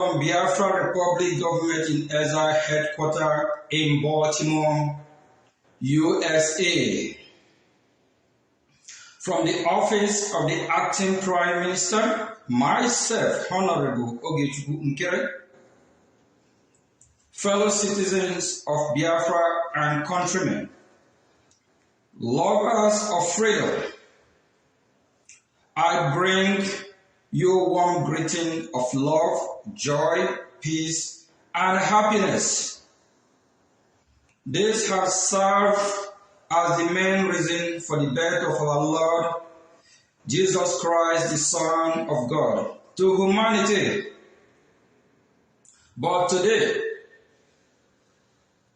Biafra Republic Government in exile headquarters in Baltimore, USA. From the office of the acting Prime Minister, myself, Honorable Ogechukwu Nkere, fellow citizens of Biafra and countrymen, lovers of freedom, I bring you warm greeting of love, joy, peace, and happiness. This has served as the main reason for the birth of our Lord Jesus Christ, the Son of God, to humanity. But today,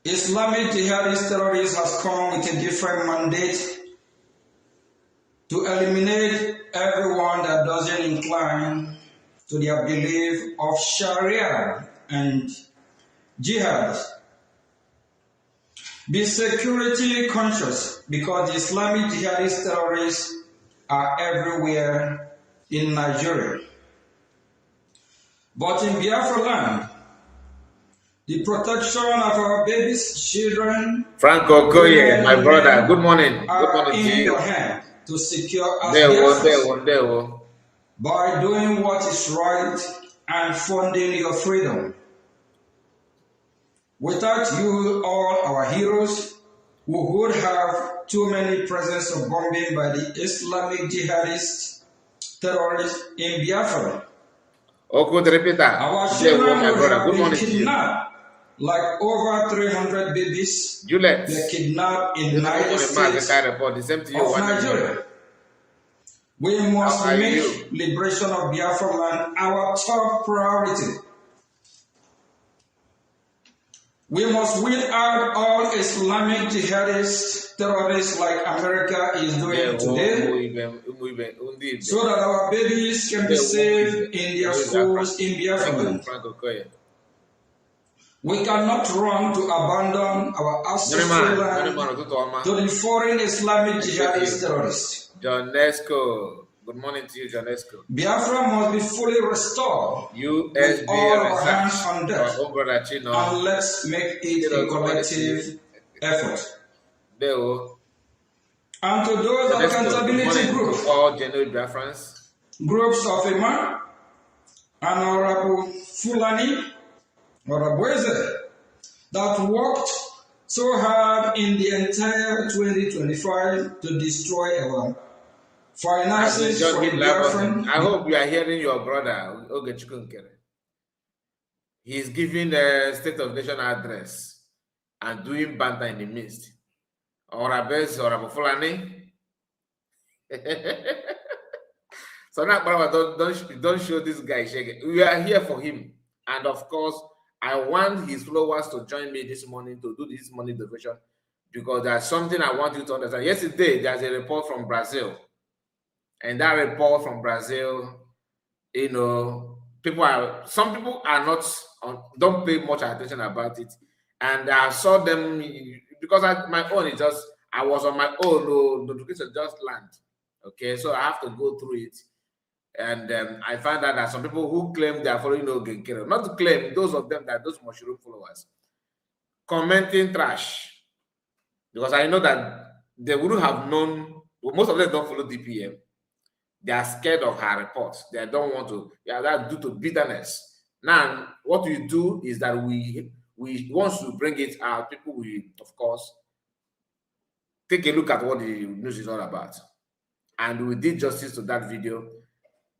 Islamic jihadist terrorists has come with a different mandate to eliminate everyone that doesn't incline to their belief of Sharia and jihad. Be security conscious because the Islamic jihadist terrorists are everywhere in Nigeria. But in Biafra land, the protection of our babies, children, Franco Koye, my brother, good morning. Good morning in to you. your hand to secure us Biafras by doing what is right and funding your freedom. Without you, all our heroes, we would have too many presents of bombing by the Islamic jihadist terrorists in Biafra. Our children would have been kidnapped. Like over 300 babies were kidnapped in the United States of Nigeria. We must make liberation of Biafra land our top priority. We must weed out all Islamic jihadist terrorists like America is doing today, so that our babies can be saved in their schools in Biafra land. We cannot run to abandon our ancestral land to the foreign Islamic jihadist terrorists. John Nesco. Good morning to you, John Nesco. Biafra must be fully restored with all our hands on deck, and let's make it a collective effort. And to those accountability groups, all genuine Biafrans, groups of a man, Honorable Fulani, that worked so hard in the entire 2025 to destroy our finances for the Biafran. I hope you are hearing your brother, Ogechukwu Nkere. He is giving a State of Nation address and doing banter in the midst. Orabes, Honorable Fulani. So now, don't show this guy shaking. We are here for him. And of course, I want his followers to join me this morning to do this morning devotion because there's something I want you to understand. Yesterday, there's a report from Brazil. And that report from Brazil, you know, some people are not, don't pay much attention about it. And I saw them, because I was on my own, notification just land. Okay, so I have to go through it. And I found out that some people who claim they are following Ogenkere, not to claim, those of them that those mushroom followers, commenting trash. Because I know that they wouldn't have known, most of them don't follow DPM. They are scared of her reports. They don't want to, that's due to bitterness. Now, what we do is that we once we bring it out, people will, of course, take a look at what the news is all about. And we did justice to that video.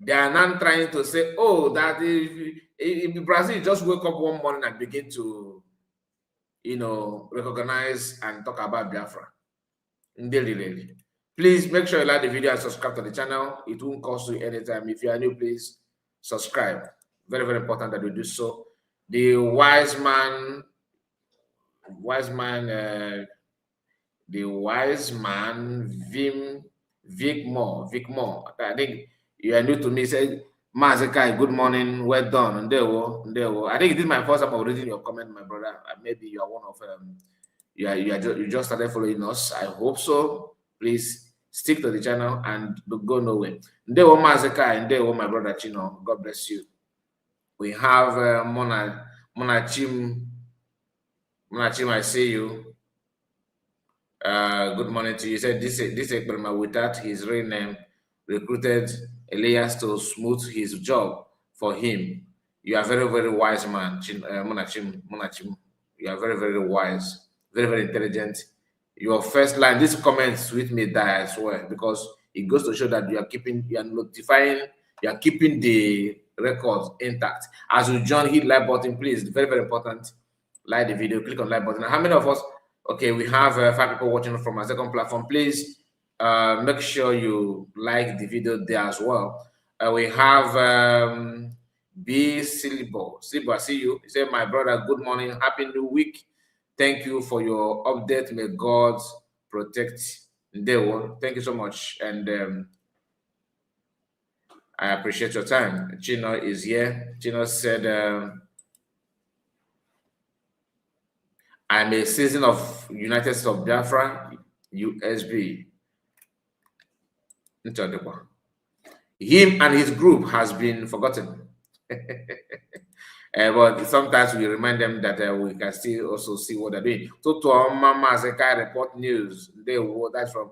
They are now trying to say, oh, that if Brazil just wake up one morning and begin to, you know, recognize and talk about Biafra. Please make sure you like the video and subscribe to the channel. It won't cost you anytime. If you are new, please subscribe. Very, very important that you do so. The wise man, Vic Moore. I think you are new to me. Say, Mazekai, good morning, well done. I think it is my first time of reading your comment, my brother. Maybe you are one of you just started following us. I hope so. Please stick to the channel and go nowhere. Ndewo Mazekai, ndewo my brother Chino. God bless you. We have Monachim. Monachim, I see you. Good morning to you. He said this Ekberma, without his real name, recruited Elias to smooth his job for him. You are very, very wise man, Monachim. You are very, very wise, very, very intelligent. Your first line, this comment with me die as well, because it goes to show that you are keeping, you are notifying, you are keeping the records intact. As you join, hit like button, please. Very, very important. Like the video, click on like button. How many of us? Okay, we have 5 people watching from our second platform. Please make sure you like the video there as well. We have B. Silibo. Silibo, I see you. He said, my brother, good morning. Happy new week. Thank you for your update. May God protect Ndewo. Thank you so much. And I appreciate your time. Chino is here. Chino said, I'm a citizen of United States of Biafra, USB. Him and his group has been forgotten. But sometimes we remind them that we can still also see what they're doing. Toto Mama Zekai report news. That's from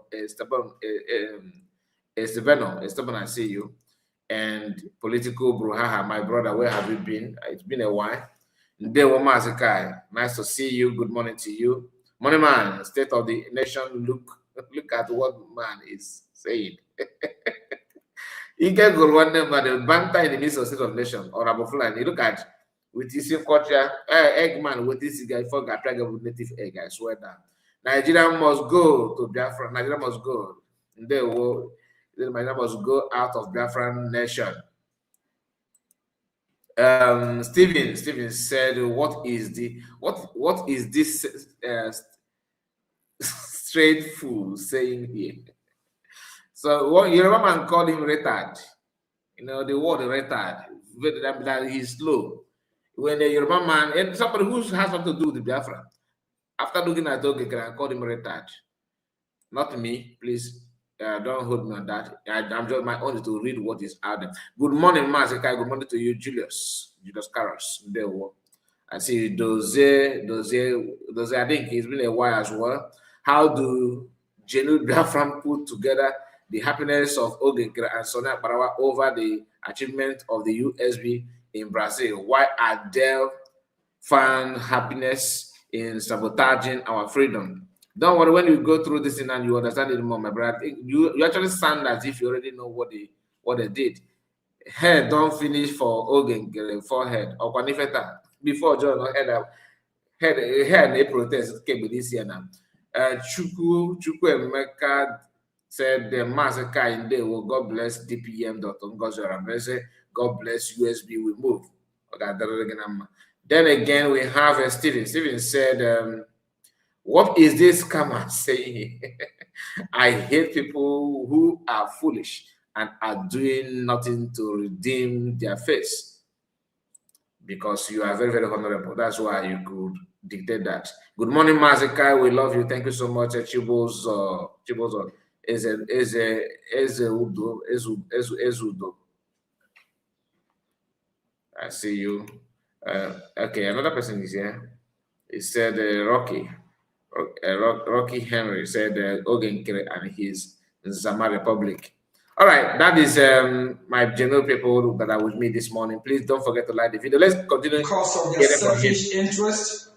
Esteban, I see you. And political brouhaha, my brother, where have you been? It's been a while. Nice to see you. Good morning to you. Money man, state of the nation. Look at what man is saying. You can go one name, but the banter in the midst of state of nation or Abofulani. You look at with this culture, Eggman with this guy for with native egg. I swear that Nigeria must go to Biafra. Nigeria must go. Nigeria must go out of Biafran nation. Steven said, what is this straight fool saying here? So what Yoruba man called him retard. You know the word retard, that he's slow. When the Yoruba man and somebody who has something to do with the Biafra, after looking at Oge, I called him retard. Not me, please. Don't hold me on that. I'm just my own to read what is out there. Good morning, Mazekai. Good morning to you, Julius Carlos. I see Doze. I think it's been a while as well. How do Genu Biafran put together the happiness of Ogenkere and Sonia Barawa over the achievement of the USB in Brazil? Why are there found happiness in sabotaging our freedom? Don't worry, when you go through this thing and you understand it more, my brother, you actually sound as if you already know what they did. Head don't finish for Ogenkere forehead or Kwanifeta before John head a protest came with this year now. Chukwu Emeka said the massacre in there. Well, God bless DPM. God bless USB. We move. Then again, we have Steven. Steven said, what is this scammer saying? I hate people who are foolish and are doing nothing to redeem their face. Because you are very, very honorable. That's why you could dictate that. Good morning, Mazekai. We love you. Thank you so much. Chibozo. Ezudo. I see you. Okay, another person is here. He said Rocky Henry said Ogenkere and his Zama Republic. All right, that is my general people that are with me this morning. Please don't forget to like the video. Let's continue. Because of their selfish interest,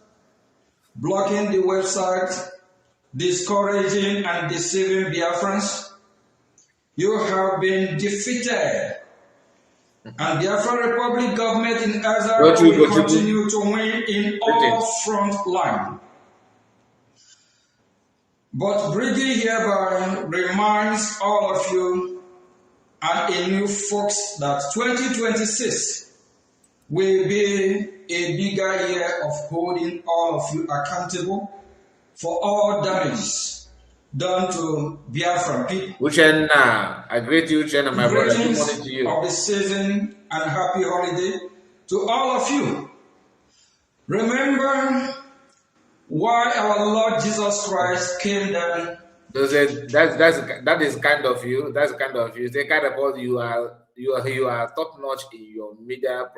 blocking the website, discouraging and deceiving Biafrans, you have been defeated. And Biafra Republic government in exile will continue to win in all front line. But Briggy hereby reminds all of you and a new folks that 2026 will be a bigger year of holding all of you accountable for all damages done to Biafran people. Uchenna, I greet you, Uchenna, my brother. Good morning to you. Of the season and happy holiday to all of you. Remember why our Lord Jesus Christ came down. That is kind of you. That's kind of you. They kind of all you are top notch in your media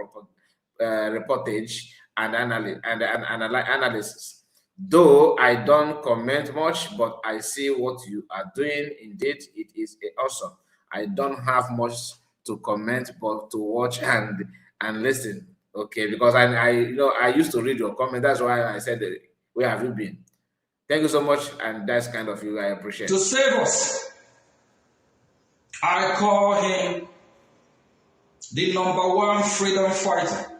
reportage and analysis. Though I don't comment much, but I see what you are doing. Indeed, it is awesome. I don't have much to comment, but to watch and listen. Okay, because I used to read your comment. That's why I said, where have you been? Thank you so much, and that's kind of you. I appreciate. To save us, I call him the #1 freedom fighter.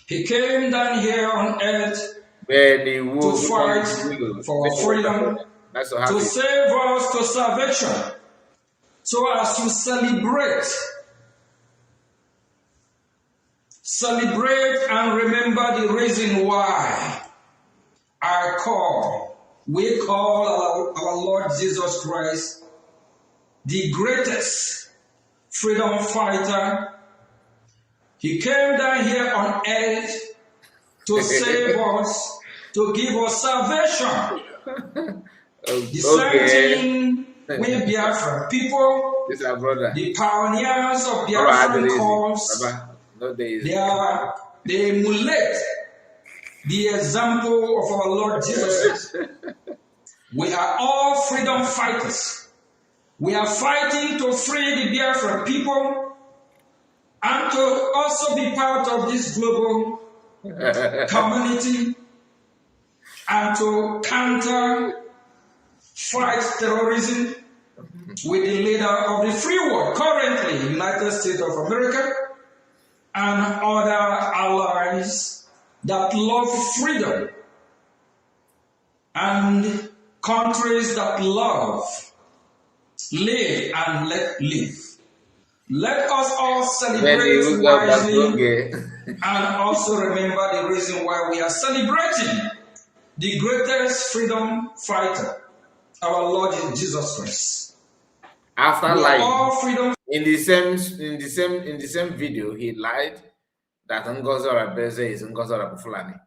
He came down here on earth to fight for freedom, to save us to salvation, so as to celebrate and remember the reason why we call our Lord Jesus Christ the greatest freedom fighter. He came down here on earth to save us, to give us salvation. The same thing with Biafra people, the pioneers of Biafran cause, they emulate the example of our Lord Jesus. We are all freedom fighters. We are fighting to free the Biafran people and to also be part of this global community and to fight terrorism with the leader of the free world, currently United States of America, and other allies that love freedom and countries that love live and let live. Let us all celebrate wisely and also remember the reason why we are celebrating the greatest freedom fighter, our Lord Jesus Christ. After lying, in the same video, he lied that Ngozi Orebeze is Ngozi Orebufulani.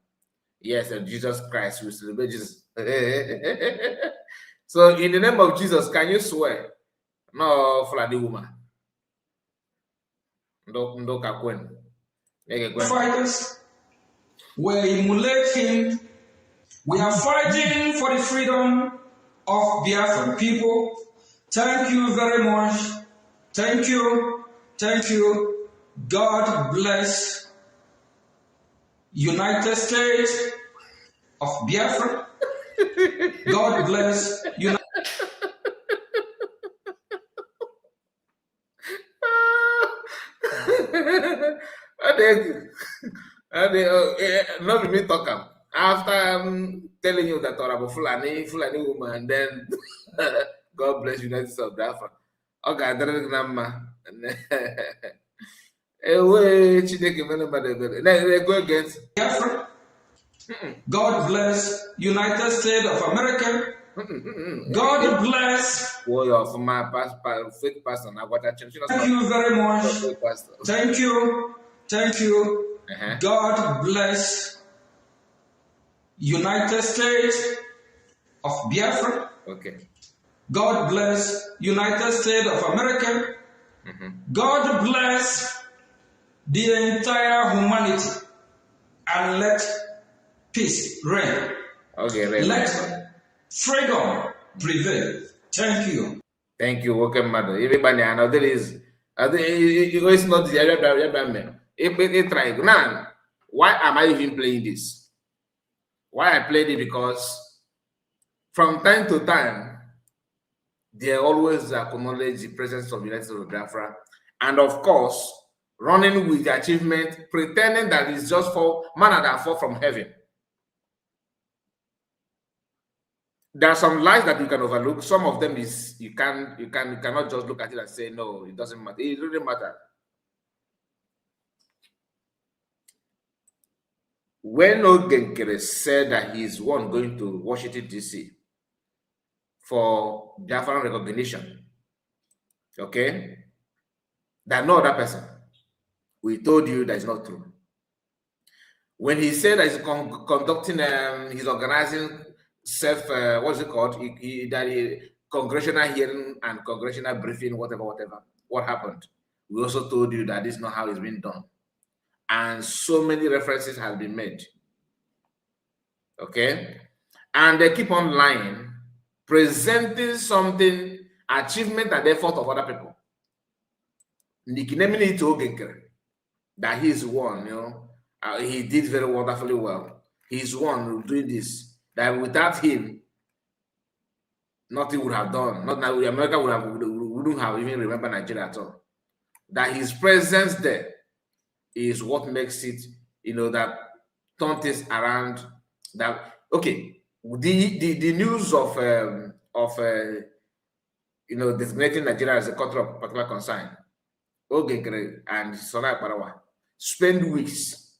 Yes, and Jesus Christ will celebrate Jesus. So, in the name of Jesus, can you swear? No, Fulani woman. Fighters, we emulate him. We are fighting for the freedom of Biafran people. Thank you very much. Thank you. Thank you. God bless United States of Biafra. God bless United not me talk after telling you that Orabo Fulani woman, then God bless United States of Biafra. Okay, grandma. Go against Biafra. God bless United States of America. God bless. Fake pastor. Thank you very much. Thank you. Thank you. God bless United States of Biafra. Okay. God bless United States of America. God bless the entire humanity and let peace reign. Okay, let freedom prevail. Thank you. Thank you. Welcome, madam. Everybody, I know there is. It's not the now. Why am I even playing this? Why I played it because from time to time they always acknowledge the presence of the United States of Biafra, and of course, running with the achievement, pretending that it's just for manna that fall from heaven. There are some lies that you can overlook. Some of them is you cannot just look at it and say no, it doesn't matter. It really matters. When Ogenkere said that he is one going to Washington DC for Biafran recognition, okay, that no other person, we told you that is not true. When he said that he's conducting, he's organizing what's it called? Congressional hearing and congressional briefing, whatever. What happened? We also told you that this is not how it's been done. and so many references have been made. Okay, and they keep on lying, presenting something, achievement and effort of other people, nicknaming it Ogekere, that he's one, he did very wonderfully well. He's one doing this, that without him, nothing would have done. Not that America wouldn't have even remembered Nigeria at all. That his presence there is what makes it, that turn things around. That okay, the news of designating Nigeria as a country of particular concern, Ogekere and Sonai Parawa spend weeks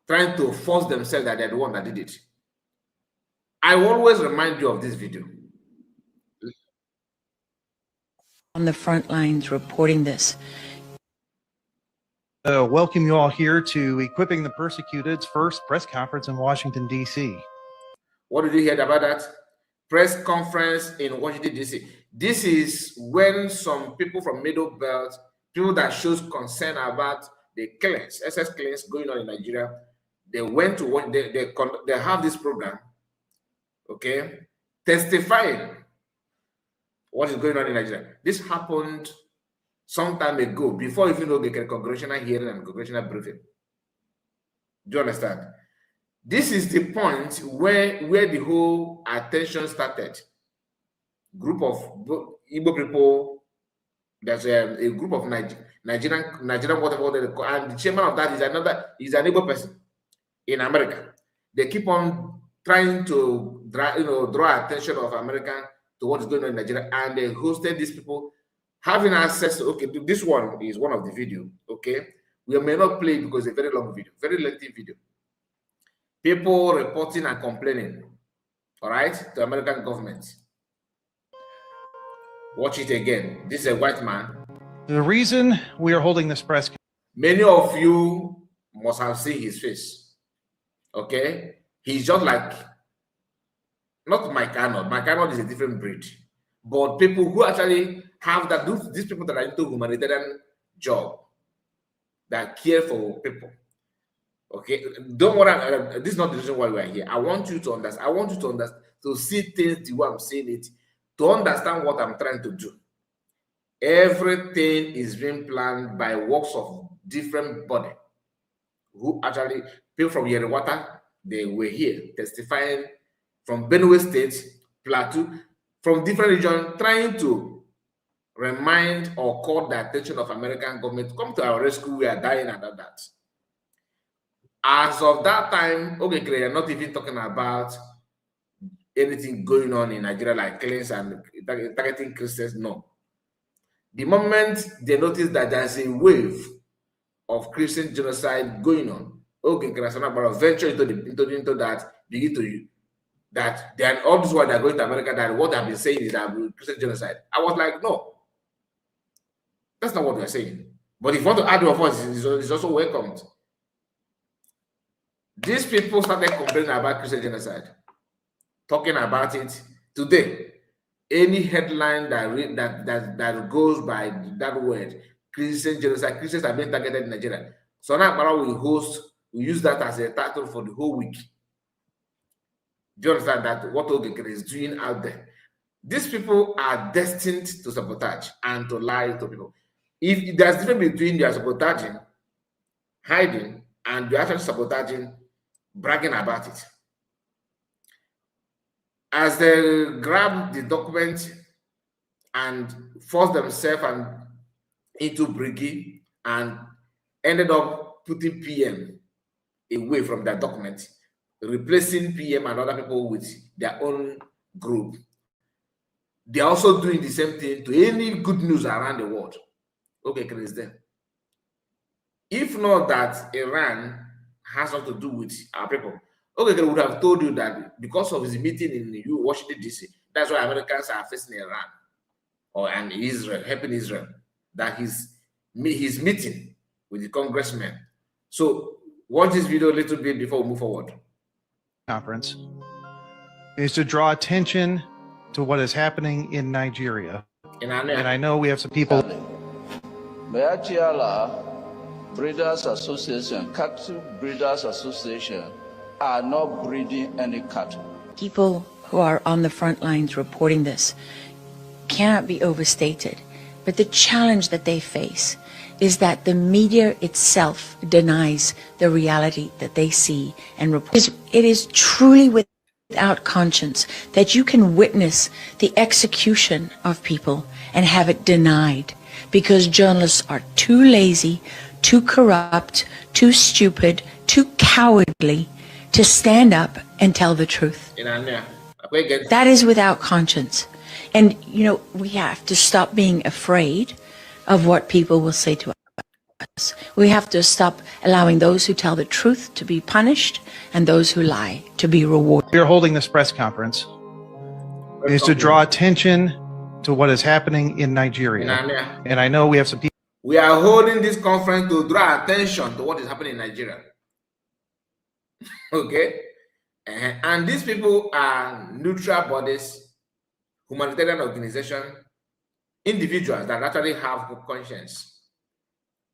trying to force themselves that they're the one that did it. I always remind you of this video. On the front lines reporting this. Welcome you all here to Equipping the Persecuted's first press conference in Washington, D.C. What did you hear about that? Press conference in Washington, D.C. This is when some people from Middle Belt, people that shows concern about the killings, SS killings going on in Nigeria, they went to what they have this program, okay, testifying what is going on in Nigeria. This happened some time ago, before even though the congressional hearing and congressional briefing. Do you understand? This is the point where the whole attention started. Group of Igbo people, there's a group of Nigerian whatever they call, and the chairman of that is an Igbo person in America. They keep on trying to draw attention of American to what is going on in Nigeria, and they hosted these people having access to, okay, this one is one of the video, okay? We may not play it because it's a very long video, very lengthy video. People reporting and complaining, all right, to American government. Watch it again. This is a white man. The reason we are holding this press conference. Many of you must have seen his face, okay? He's just like, not Mike Arnold. Mike Arnold is a different breed. But people who actually have that, these people that are into humanitarian job, that care for people. Okay, don't worry. This is not the reason why we are here. I want you to understand. I want you to understand, to see things the way I'm saying it, to understand what I'm trying to do. Everything is being planned by works of different body. Who actually, people from Yerewata, they were here testifying from Benue State, Plateau, from different regions, trying to remind or call the attention of American government to come to our rescue. We are dying about that. As of that time, okay, they are not even talking about anything going on in Nigeria like killings and targeting Christians. No. The moment they notice that there's a wave of Christian genocide going on, okay, venture into that, begin to that they are all this while they're going to America, that what I've been saying is that Christian genocide. I was like, no, that's not what we're saying. But if you want to add your voice, it's also welcomed. These people started complaining about Christian genocide, talking about it today. Any headline that goes by that word, Christian genocide, Christians are being targeted in Nigeria. So now we use that as a title for the whole week. Do you understand that what Ogekere is doing out there? These people are destined to sabotage and to lie to people. If there's a difference between their sabotaging, hiding, and they're actually sabotaging, bragging about it. As they grab the document and force themselves into Briggy and ended up putting PM away from that document, replacing PM and other people with their own group. They are also doing the same thing to any good news around the world. Okay, Chris, then. If not that Iran has something to do with our people, okay, they would have told you that because of his meeting in Washington, D.C., that's why Americans are facing Iran and Israel, helping Israel, that his meeting with the congressmen. So watch this video a little bit before we move forward. Conference is to draw attention to what is happening in Nigeria. And I know we have some people. Breeders Association, Cattle Breeders Association are not breeding any cattle. People who are on the front lines reporting this cannot be overstated. But the challenge that they face is that the media itself denies the reality that they see and report. It is truly without conscience that you can witness the execution of people and have it denied because journalists are too lazy, too corrupt, too stupid, too cowardly to stand up and tell the truth. That is without conscience. And, you know, we have to stop being afraid of what people will say to us. We have to stop allowing those who tell the truth to be punished and those who lie to be rewarded. We are holding this press conference is to draw attention to what is happening in Nigeria. And I know we have some people. We are holding this conference to draw attention to what is happening in Nigeria. Okay? And these people are neutral bodies, humanitarian organizations, individuals that actually have conscience,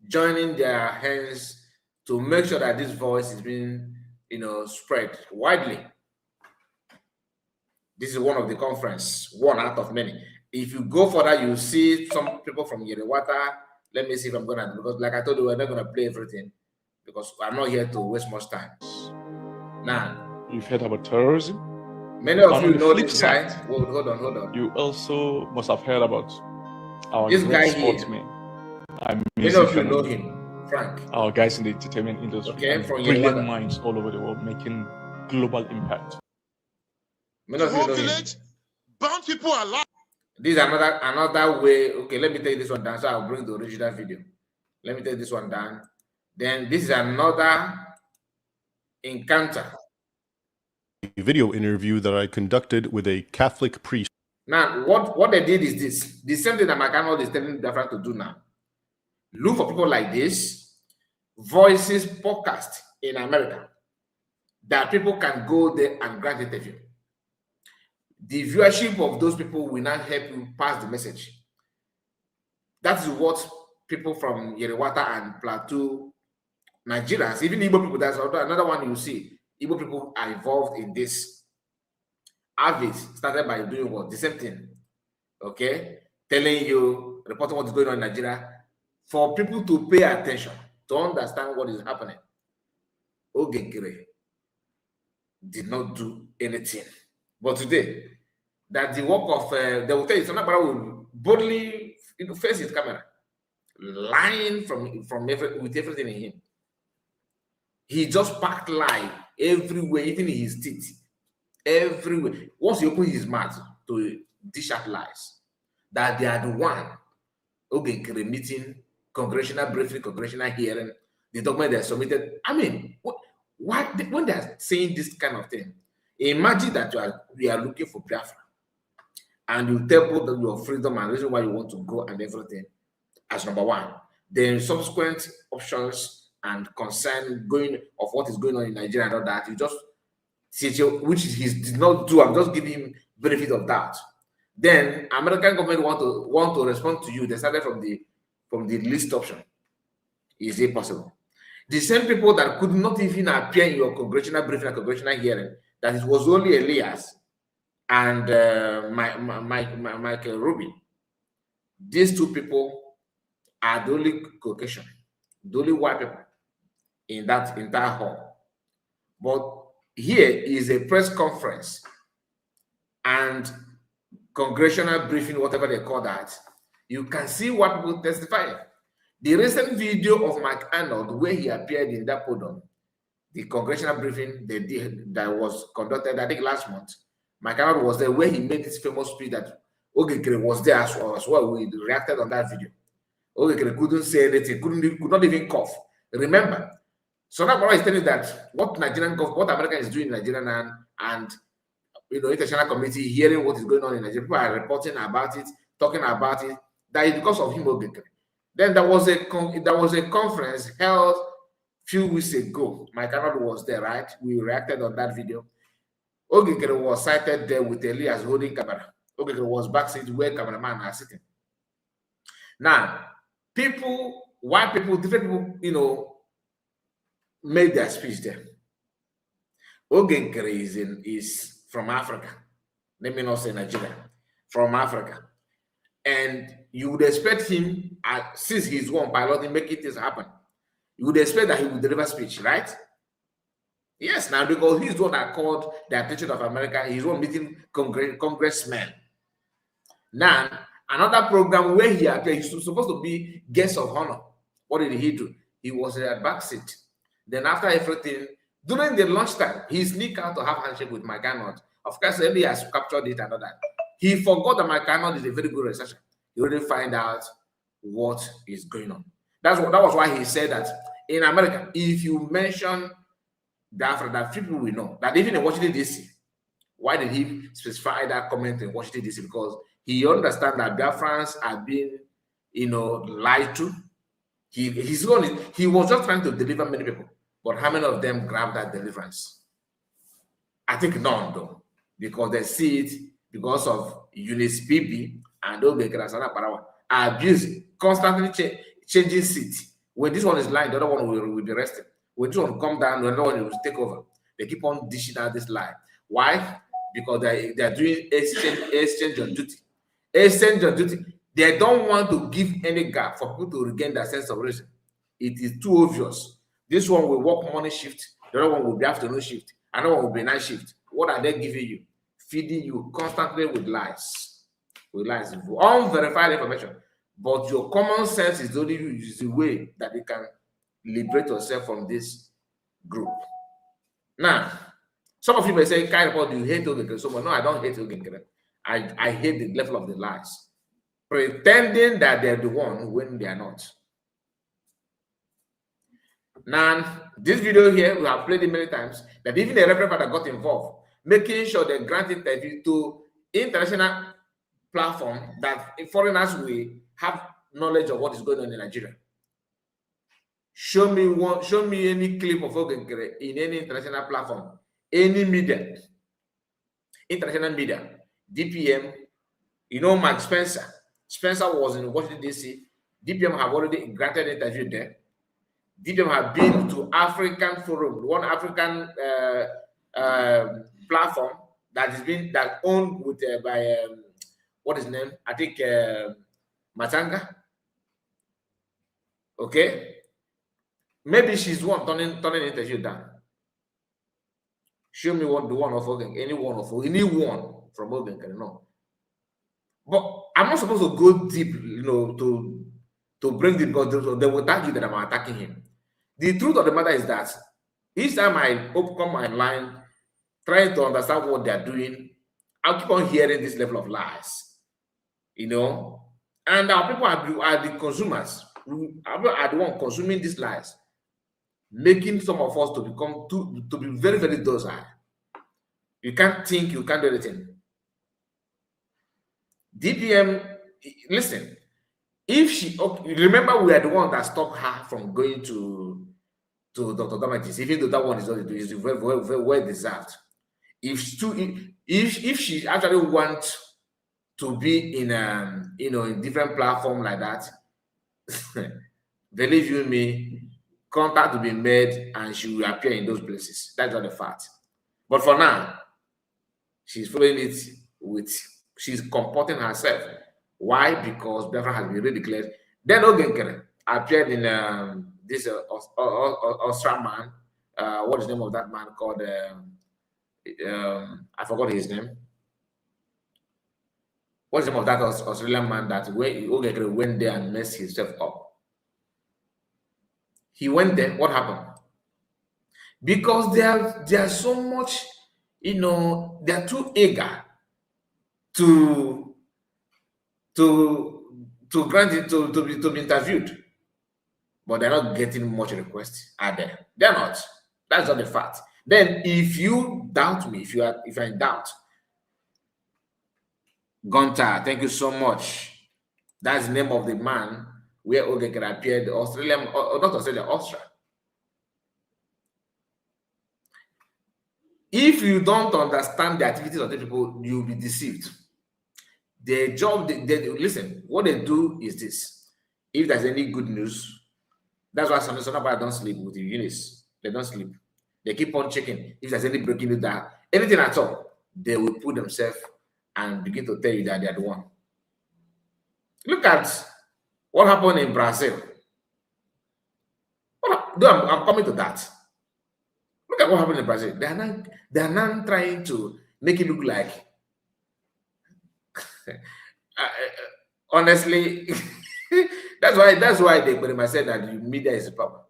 joining their hands to make sure that this voice is being, spread widely. This is one of the conference, one out of many. If you go further, you see some people from Yerewata. Let me see if I'm gonna, because like I told you, we're not gonna play everything because I'm not here to waste much time. Now, you've heard about terrorism. Many of you know this guy. Hold on. You also must have heard about our this guy sportsman. Many of you know him, Frank. Our guys in the entertainment industry. Okay, from brilliant minds all over the world making global impact. Many of you know him. Bound people alive. This is another way. Okay, let me take this one down. So I'll bring the original video. Let me take this one down. Then this is another encounter. A video interview that I conducted with a Catholic priest. Now, what they did is this. The same thing that McConnell is telling Biafra to do now. Look for people like this, Voices podcast in America, that people can go there and grant interview. The viewership of those people will not help you pass the message. That is what people from Yerewata and Plateau, Nigerians, even Igbo people, that's another one you see. Igbo people are involved in this. Avis started by doing what? The same thing. Okay? Telling you, reporting what is going on in Nigeria, for people to pay attention, to understand what is happening. Ogegere did not do anything. But today, that the work of, they will tell you, Sonabara will boldly face his camera, lying with everything in him. He just packed lie everywhere, even in his teeth, everywhere. Once he opened his mouth to dish out lies, that they are the one, Ogegere meeting, congressional briefing, congressional hearing, the document they submitted. I mean, why when they are saying this kind of thing? Imagine that you are looking for Biafra, and you tell people that your freedom and reason why you want to go and everything as number one. Then subsequent options and concern of what is going on in Nigeria and all that, you just see which he did not do. I'm just giving him benefit of doubt. Then American government want to respond to you. They started from the least option. Is it possible? The same people that could not even appear in your congressional briefing and congressional hearing, that it was only Elias and Michael Rubin. These two people are the only Caucasian, the only white people in that entire hall. But here is a press conference and congressional briefing, whatever they call that. You can see what people testify. The recent video of Mike Arnold, where he appeared in that podium, the congressional briefing that was conducted, I think last month, Mike Arnold was there, where he made this famous speech that Ogegere was there as well. We reacted on that video. Ogegere couldn't say anything, could not even cough. Remember, so now what is telling that what America is doing in Nigeria now, and international community hearing what is going on in Nigeria, people are reporting about it, talking about it. That is because of him, Ogegere. Then there was a conference held a few weeks ago. Mike Arnold was there, right? We reacted on that video. Ogegere was cited there with Elias holding camera. Ogegere was backstage where cameraman are sitting. Now, people why different people, made their speech there. Ogenkere is from Africa. Let me not say Nigeria. From Africa. And you would expect him, since he's one pilot in making things happen, you would expect that he would deliver speech, right? Yes, now because he's the one that called the attention of America. He's one meeting congressmen. Now, another program where he appeared, he's supposed to be guest of honor. What did he do? He was at back seat. Then after everything, during the lunchtime, he sneaked out to have handshake with Mike Arnold. Of course, he has captured it and all that. He forgot that Mike Arnold is a very good researcher. He already find out what is going on. That was why he said that in America, if you mention Biafra, that people will know that even in Washington DC. Why did he specify that comment in Washington DC? Because he understands that Biafrans are being, lied to. He was just trying to deliver many people, but how many of them grabbed that deliverance? I think none, though, because they see it because of Eunice Bibi and Ogenkere are abusing, constantly changing seat. When this one is lying, the other one will be resting. When this one come down, the other one will take over. They keep on dishing out this lie. Why? Because they are doing exchange of duty. Exchange of duty. They don't want to give any gap for people to regain their sense of reason. It is too obvious. This one will work morning shift. The other one will be afternoon shift. Another one will be night shift. What are they giving you? Feeding you constantly with lies. With lies. Unverified information. But your common sense is the only way that you can liberate yourself from this group. Now, some of you may say, Kairpo, do you hate Ogenkere so much? No, I don't hate Ogenkere. I hate the level of the lies. Pretending that they're the one when they are not. Now, this video here, we have played it many times, that even the Reverend Father got involved, making sure they granted interview to international platform that foreigners will have knowledge of what is going on in Nigeria. Show me any clip of Ogenkere in any international platform, any media, international media, DPM, Mike Spencer. Spencer was in Washington, D.C. DPM have already granted an interview there. DPM have been to African Forum, one African platform that owned with by what is his name? I think Matanga. Okay, maybe she's one turning interview down. Show me the one of Ogenkere, anyone from Ogenkere, no. But I'm not supposed to go deep, to bring the because they will tag you that I'm attacking him. The truth of the matter is that each time I come my line, trying to understand what they're doing, I'll keep on hearing this level of lies, and our people are the consumers. Are the one consuming these lies, making some of us to be very, very docile. You can't think, you can't do anything. DPM, listen, if she, remember we are the one that stopped her from going to Dr. Damatis, even though that one is very, very, very well deserved. If she actually wants to be in in different platform like that, believe you me, contact will be made and she will appear in those places. That's not the fact. But for now, she's following it she's comporting herself. Why? Because Biafra has been really declared. Then Ogenkere appeared in this Austrian man. What is the name of that man called? I forgot his name. What's the name of that Australian man that Ogenkere went there and messed himself up? He went there. What happened? Because they are so much, they are too eager to grant it to be interviewed, but they're not getting much requests. Are they? They're not. That's not the fact. Then, if you doubt me, if you're in doubt, Gunter, thank you so much. That's the name of the man where Ogenkere appeared, Australia, not Australia, Austria. If you don't understand the activities of the people, you'll be deceived. Their job, listen, what they do is this. If there's any good news, That's why some Sonapara don't sleep with the units. They don't sleep. They keep on checking if there's any breaking news, that anything at all, they will put themselves and begin to tell you that they are the one. Look at what happened in Brazil. I'm coming to that. Look at what happened in Brazil. They are not trying to make it look like honestly, that's why they put him. Said that media is power.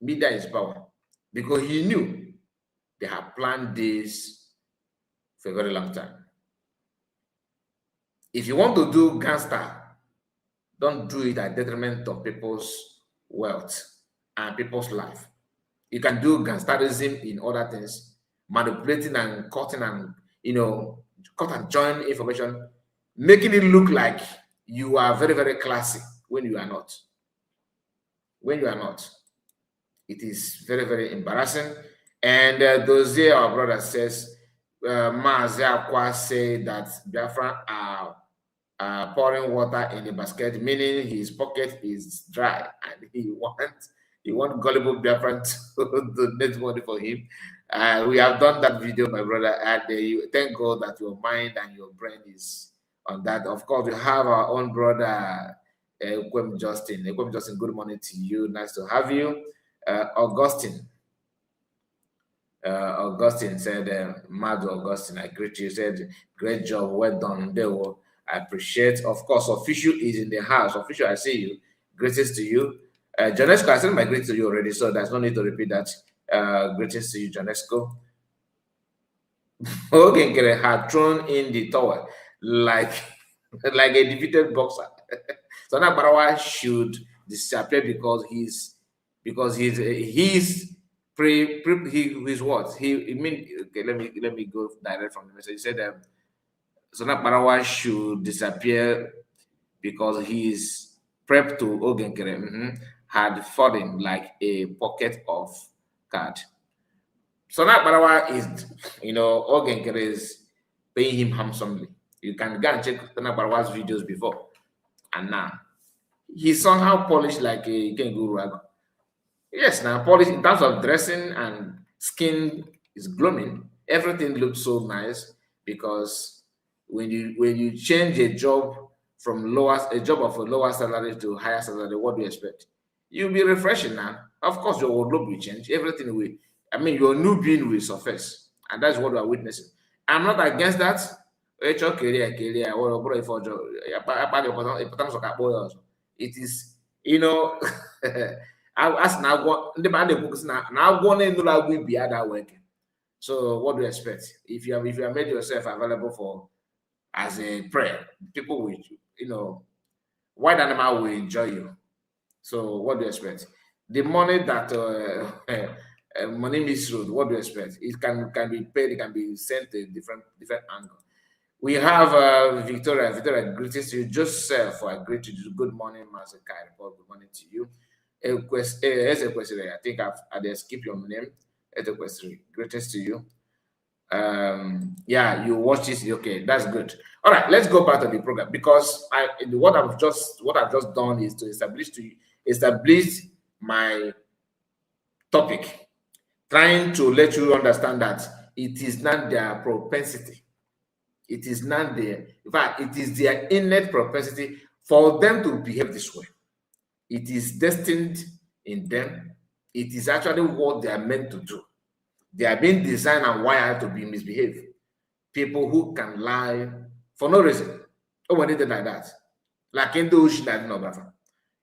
Media is power, because he knew they have planned this for a very long time. If you want to do gangster, don't do it at detriment of people's wealth and people's life. You can do gangsterism in other things, manipulating and cutting and cut and join information, making it look like you are very, very classy when you are not. When you are not. It is very, very embarrassing. And Dozie, our brother, says, Maazi Akwa say that Biafra are pouring water in the basket, meaning his pocket is dry and he want gullible Biafran to donate money for him. We have done that video, my brother, and thank God that your mind and your brain is on that. Of course, we have our own brother, Ekwem Justin. Ekwem Justin, good morning to you. Nice to have you. Augustine said, Mad Augustine, I greet you. Said, great job, well done. I appreciate. Of course, Official is in the house. Official, I see you. Greetings to you. Jonesco, I sent my greetings to you already, so there's no need to repeat that. Greetings to you, Jonesco. Okay, had thrown in the tower like a defeated boxer. So now Barawa should disappear because he's what he mean. Okay, let me go direct from the message. He said Sonat Barawa should disappear because his prep to Ogenkere had fallen like a pocket of card. Sonat Barawa is, Ogenkere is paying him handsomely. You can go and check Sonat Barawa's videos before and now. He's somehow polished like a Kenguru. Yes, now polished in terms of dressing and skin is glowing. Everything looks so nice because when you change a job from a job of a lower salary to higher salary, what do you expect? You'll be refreshing now. Of course, your wardrobe will change. Everything will. Your new being will surface, and that's what we are witnessing. I'm not against that. It is, as now the man books now one will be other working. So what do you expect? If you have made yourself available for as a prayer, people will, white animal will enjoy you. So what do you expect? The money that money misroad, what do you expect? It can be paid, it can be sent to a different angle. We have Victoria. Victoria, greetings to you. Joseph, I greet you. Good morning, Mazakai. Good morning to you. As a question, I think I've skipped your name. As a question, greetings to you. Yeah, you watch this. Okay, that's good. All right, let's go back to the program because what I've just done is to establish my topic, trying to let you understand that it is not their propensity. It is not their, in fact, it is their innate propensity for them to behave this way. It is destined in them. It is actually what they are meant to do. They are being designed and wired to be misbehaved. People who can lie for no reason. Oh, when they did like that. Like in the ocean,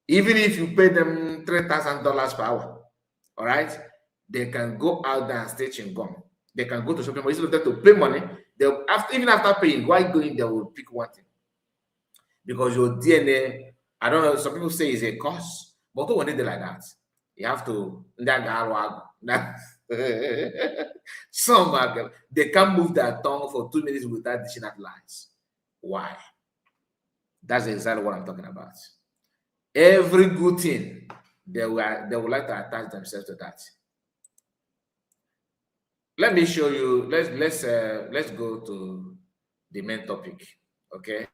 even if you pay them $3,000 per hour, all right, they can go out there and stay chewing gum. They can go to shopping mall. Instead of them to pay money, even after paying, while going, they will pick one thing. Because your DNA, I don't know, some people say it's a curse, but when they do like that, you have to some they can't move their tongue for 2 minutes without dishing out lies. Why? That's exactly what I'm talking about. Every good thing, they would like to attach themselves to that. Let me show you. Let's go to the main topic. Okay,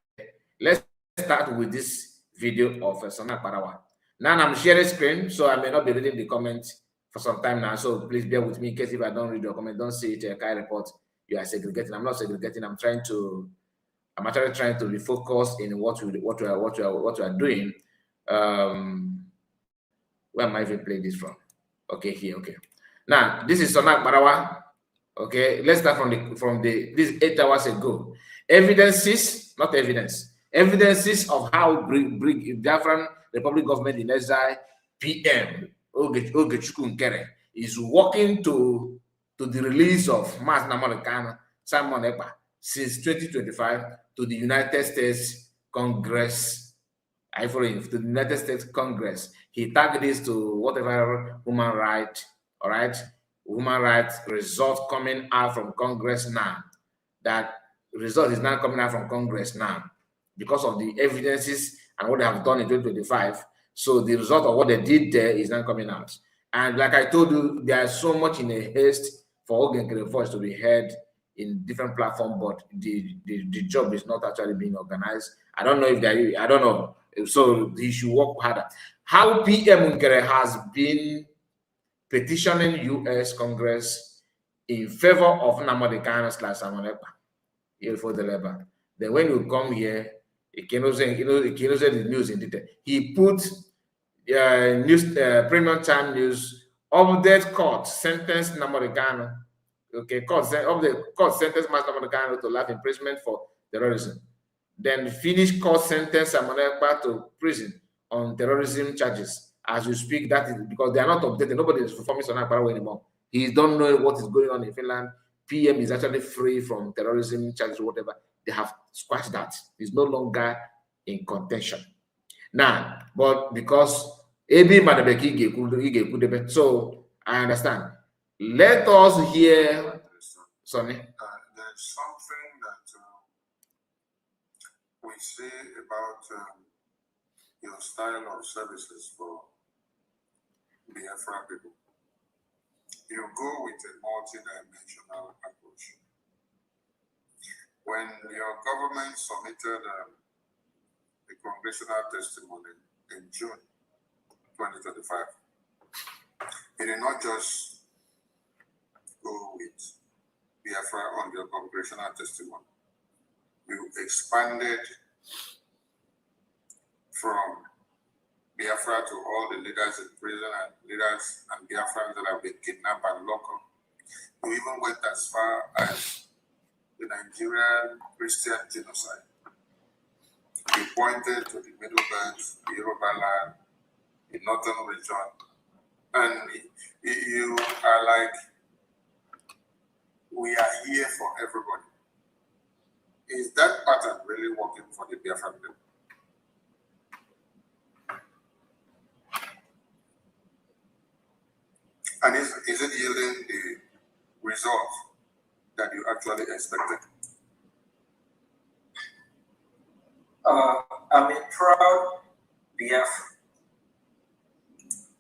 let's start with this video of Sonat Barawa. Now I'm sharing screen, so I may not be reading the comments for some time now. So please bear with me in case if I don't read your comment, don't say it. I report you are segregating. I'm not segregating. I'm actually trying to be focused in what we are doing. Where am I even playing this from? Okay, here. Okay. Now this is Sonak Barawa. Okay, let's start from this 8 hours ago. Evidences of how Biafran Republic government in exile PM Ogechukwu Nkere is working to the release of Mas Nnamdi Kanu, Simon Ekpa since 2025 to the United States Congress. To the United States Congress. He tagged this to whatever human rights result coming out from Congress now. That result is now coming out from Congress now because of the evidences and what they have done in 2025. So the result of what they did there is now coming out. And like I told you, there is so much in a haste for Ogenkere voice to be heard in different platforms, but the job is not actually being organized. I don't know if I don't know. So he should work harder. How PM Nkere has been petitioning U.S. Congress in favor of Nnamdi Kanu / Simon Ekpa for the labor. Then when you come here, you cannot say the news in detail. He put premium time news update court sentence Nnamdi Kanu. Okay, court sentence Nnamdi Kanu to life imprisonment for terrorism. Then finish court sentence Simon Ekpa to prison on terrorism charges. As you speak, that is because they are not updated. Nobody is performing Sonak Barawa anymore. He don't know what is going on in Finland. PM is actually free from terrorism charges, whatever. They have squashed that. He's no longer in contention. Now, but because AB Madabeki, so I understand. Let us hear, Sonny. There's something that we say about your style of services for Biafra people. You go with a multi-dimensional approach. When your government submitted the congressional testimony in June 2025, it did not just go with Biafra on your congressional testimony. You expanded from Biafra to all the leaders in prison and leaders and Biafrans that have been kidnapped and locked up. You even went as far as the Nigerian Christian genocide. You pointed to the Middle Belt, the Yoruba land, the northern region, and you are like, we are here for everybody. Is that pattern really working for the Biafran people? And is it yielding the result that you actually expected? I'm a proud Biafra.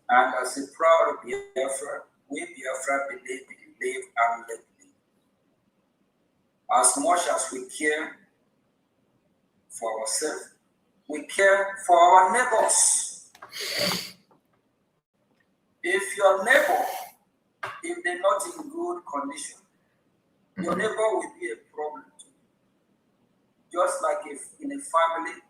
And as a proud Biafra, we Biafra believe and let live. As much as we care for ourselves, we care for our neighbors. If your neighbor, if they're not in good condition, your neighbor will be a problem to you. Just like if in a family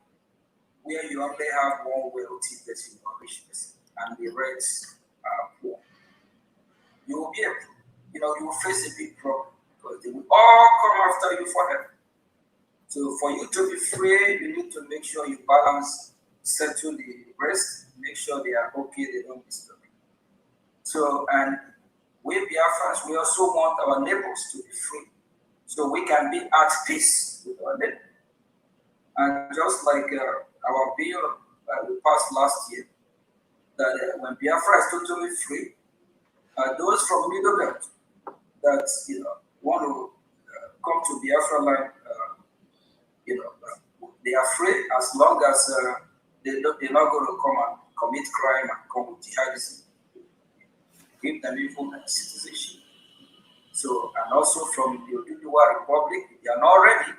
where you only have one wealthy person or rich person and the rest are poor, you will be you will face a big problem because they will all come after you for help. So for you to be free, you need to make sure you balance, settle the rest, make sure they are okay, they don't disturb you. So, and we Biafrans, we also want our neighbors to be free, so we can be at peace with our neighbors. And just like our bill we passed last year, that when Biafra is totally free, those from Middle Belt that want to come to Biafra land, they are free as long as they're not going to come and commit crime and come with jihadism. Give them even citizenship. So, and also from the Oduduwa Republic, they are not ready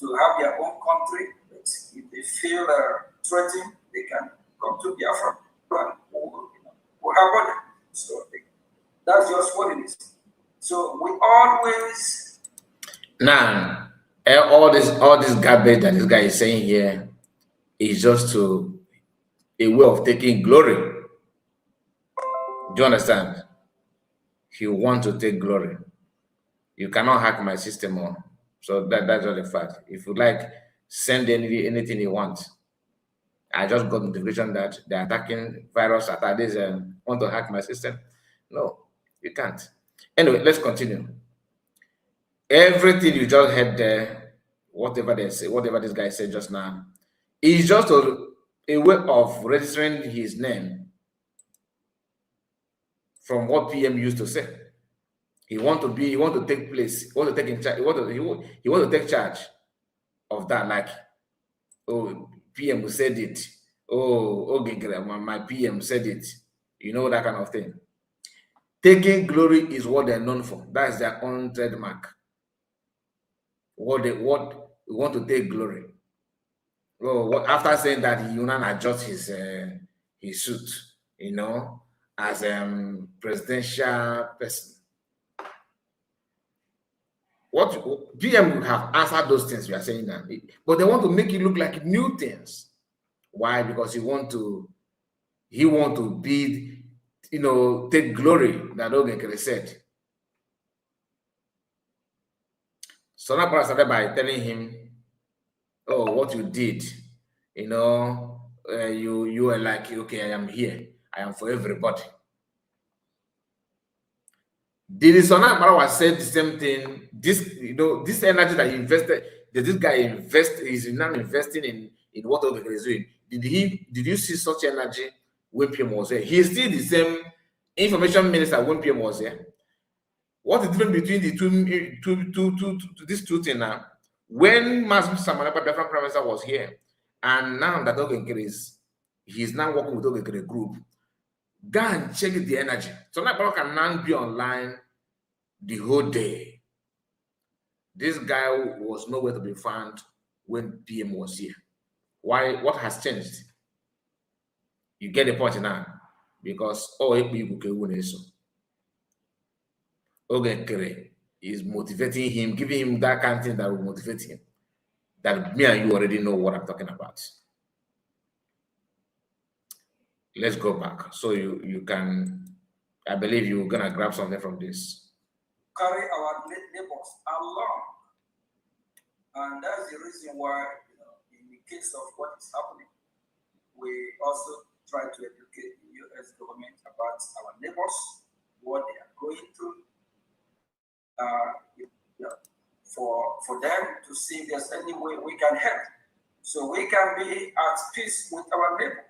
to have their own country, but if they feel threatened, they can come to Biafra and we'll have money. So that's just what it is. So we always now all this garbage that this guy is saying here is just a way of taking glory. Do you understand? He wants to take glory. You cannot hack my system on. So that's just a fact. If you like, send anything you want. I just got notification that they're attacking virus attack. This want to hack my system. No, you can't. Anyway, let's continue. Everything you just heard there, whatever they say, whatever this guy said just now, is just a way of registering his name from what PM used to say. He want to take place, he want to take in charge, he want to take charge of that, like, oh, PM said it. Oh, okay, my PM said it. You know, that kind of thing. Taking glory is what they're known for. That is their own trademark. What we want to take glory. Oh, after saying that, he will not adjust his suit, you know, as presidential person. What PM would have answered those things we are saying now, but they want to make it look like new things. Why? Because he want to be, you know, take glory that Ogekere said. So now started by telling him, oh, what you did, you know, you are like, okay, I am here, I am for everybody. Did Sona Marawa said the same thing? This, you know, this energy that he invested, that this guy is now investing in what Ogekere is doing. Did you see such energy when PM was there? He is still the same information minister when PM was there. What is the difference between the these two things now? When Master Samanapa Biafra Prime Minister was here, and now that Ogekere he's now working with Ogekere Group, go and check the energy. So now can now be online the whole day. This guy was nowhere to be found when PM was here. Why? What has changed? You get the point now, because Ogekere is motivating him, giving him that kind of thing that will motivate him. That me and you already know what I'm talking about. Let's go back so you can. I believe you're gonna grab something from this. Carry our neighbors along, and that's the reason why, you know, in the case of what is happening, we also try to educate the U.S. government about our neighbors, what they are going through, for them to see if there's any way we can help, so we can be at peace with our neighbor.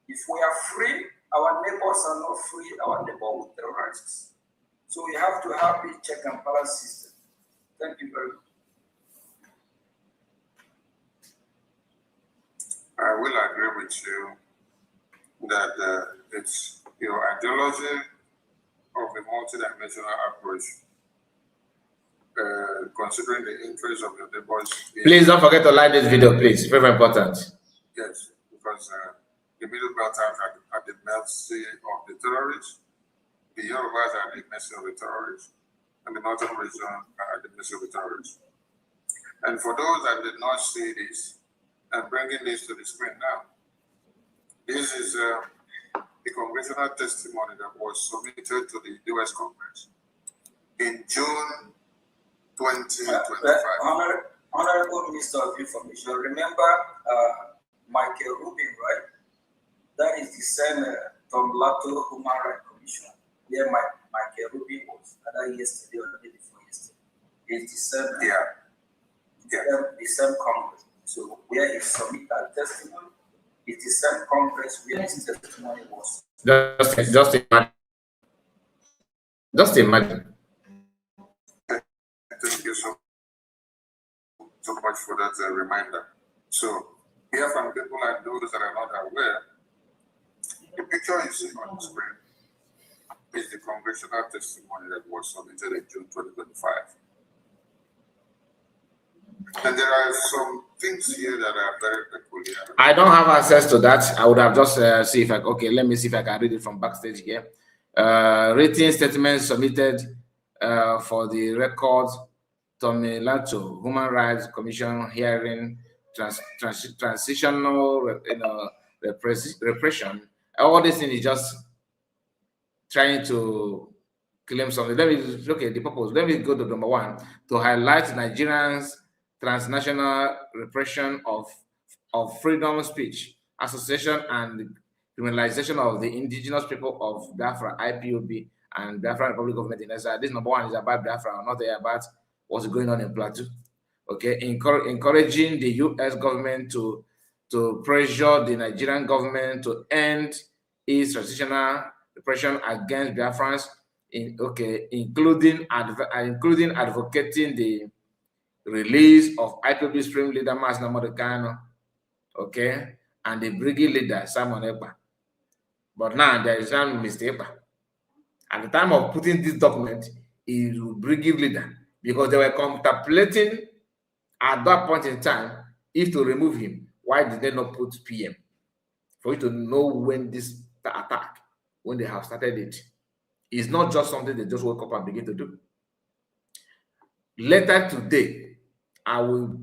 If we are free, our neighbors are not free. Our neighbor will terrorize us. So we have to have a check and balance system. Thank you very much. I will agree with you that it's your ideology of a multidimensional approach, considering the interests of your neighbors. Please don't forget to like this video, please. Very important. Yes, because the Middle Belt are at the mercy of the terrorists. The Yorubas are at the mercy of the terrorists, and the Northern region are at the mercy of the terrorists. And for those that did not see this, and bringing this to the screen now, this is the congressional testimony that was submitted to the U.S. Congress in June 2025. Honorable Minister of Information, remember Michael Rubin, right? That is the same Tom Lato Human Rights Commission, where Michael Rubin was, either yesterday or the day before yesterday. It's the same, the same Congress. So where he submitted that testimony, it's the same Congress where his testimony was. Just imagine. Just imagine. Thank you so much for that reminder. So, here from people and those that are not aware, the picture you see on the screen is the congressional testimony that was submitted in June 2025. And there are some things here that are very peculiar. I don't have access to that. I would have just see if I okay. Let me see if I can read it from backstage here. Written statement submitted for the record. Tommy Lato, Human Rights Commission hearing, transitional, repression. All this thing is just trying to claim something. Let me look at the purpose. Let me go to number one, to highlight Nigerians' transnational repression of freedom of speech, association, and criminalization of the indigenous people of Biafra, IPOB, and Biafra Republic Government in SR. This number one is about Biafra, not about what's going on in Plateau. Okay, encouraging the U.S. government to pressure the Nigerian government to end its transitional repression against Biafrans, including advocating the release of IPOB Supreme Leader Mas Namodekano, okay, and the brigade leader Simon Ekpa. But now there is one Mr. Ekpa. At the time of putting this document, he is brigade leader, because they were contemplating at that point in time if to remove him. Why did they not put PM? For you to know when this attack, when they have started it, is not just something they just woke up and begin to do. Later today, I will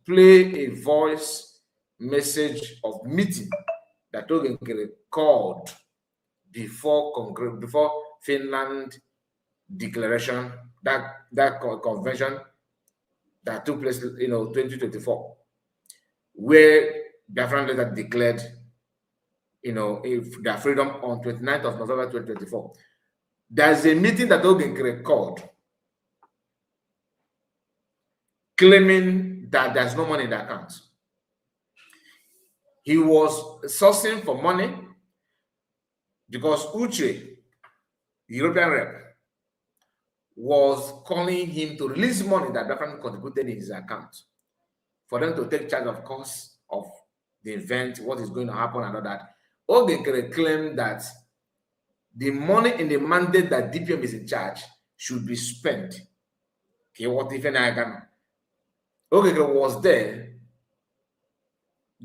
play a voice message of meeting that Ogenkere called before Finland declaration, that convention that took place, 2024, where Biafran leader declared, their freedom on 29th of November 2024. There's a meeting that Ogenkere called, claiming that there's no money in the account. He was sourcing for money because Uche, the European rep, was calling him to release money that Biafran contributed in his account for them to take charge of costs of the event, what is going to happen, and all that. Ogenkere claimed that the money in the mandate that DPM is in charge should be spent. Okay, what if Ogenkere was there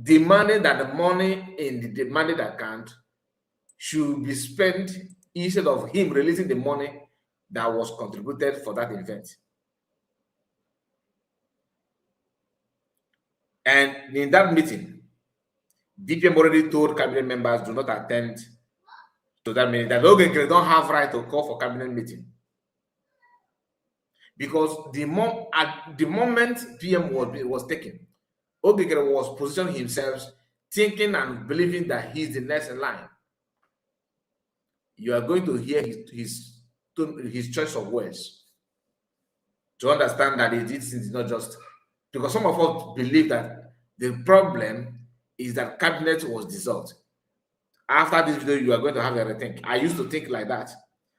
demanding that the money in the demanded account should be spent instead of him releasing the money that was contributed for that event. And in that meeting, DPM already told cabinet members do not attend to that meeting, that Ogenkere don't have right to call for cabinet meeting. Because at the moment PM was taken, Ogenkere was positioning himself, thinking and believing that he's the next in line. You are going to hear his choice of words to understand that this is not just, because some of us believe that the problem is that cabinet was dissolved. After this video, you are going to have a rethink. I used to think like that.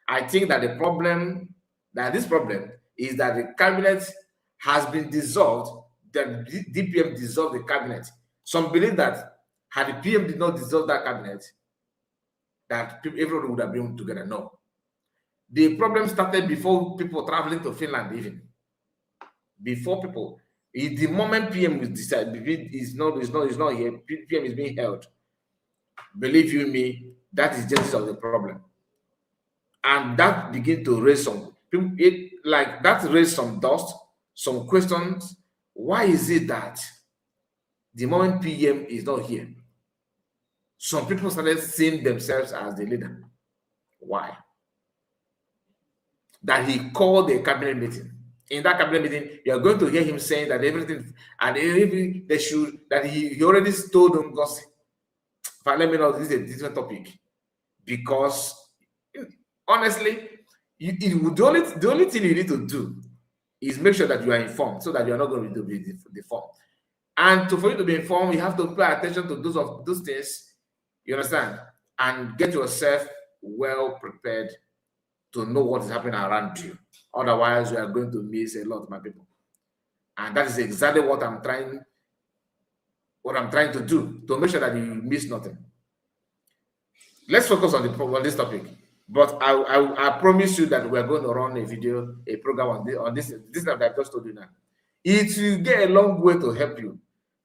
I think that this problem is that the cabinet has been dissolved, that DPM dissolved the cabinet. Some believe that had the PM did not dissolve that cabinet, that everyone would have been together. No. The problem started before people traveling to Finland, even. Before people. The moment PM was decided, is not here, PM is being held. Believe you me, that is genesis of the problem. And that begin to raise raised some dust, some questions. Why is it that the moment PM is not here, some people started seeing themselves as the leader? Why? That he called a cabinet meeting. In that cabinet meeting, you are going to hear him saying that everything, and they should, that he already told them gossip. But let me know, this is a different topic. Because honestly, the only thing you need to do is make sure that you are informed, so that you are not going to be deformed. And for you to be informed, you have to pay attention to those things, you understand, and get yourself well prepared to know what is happening around you. Otherwise, you are going to miss a lot, my people. And that is exactly what I'm trying to do, to make sure that you miss nothing. Let's focus on this topic. But I promise you that we're going to run a program on this that I just told you now. It will get a long way to help you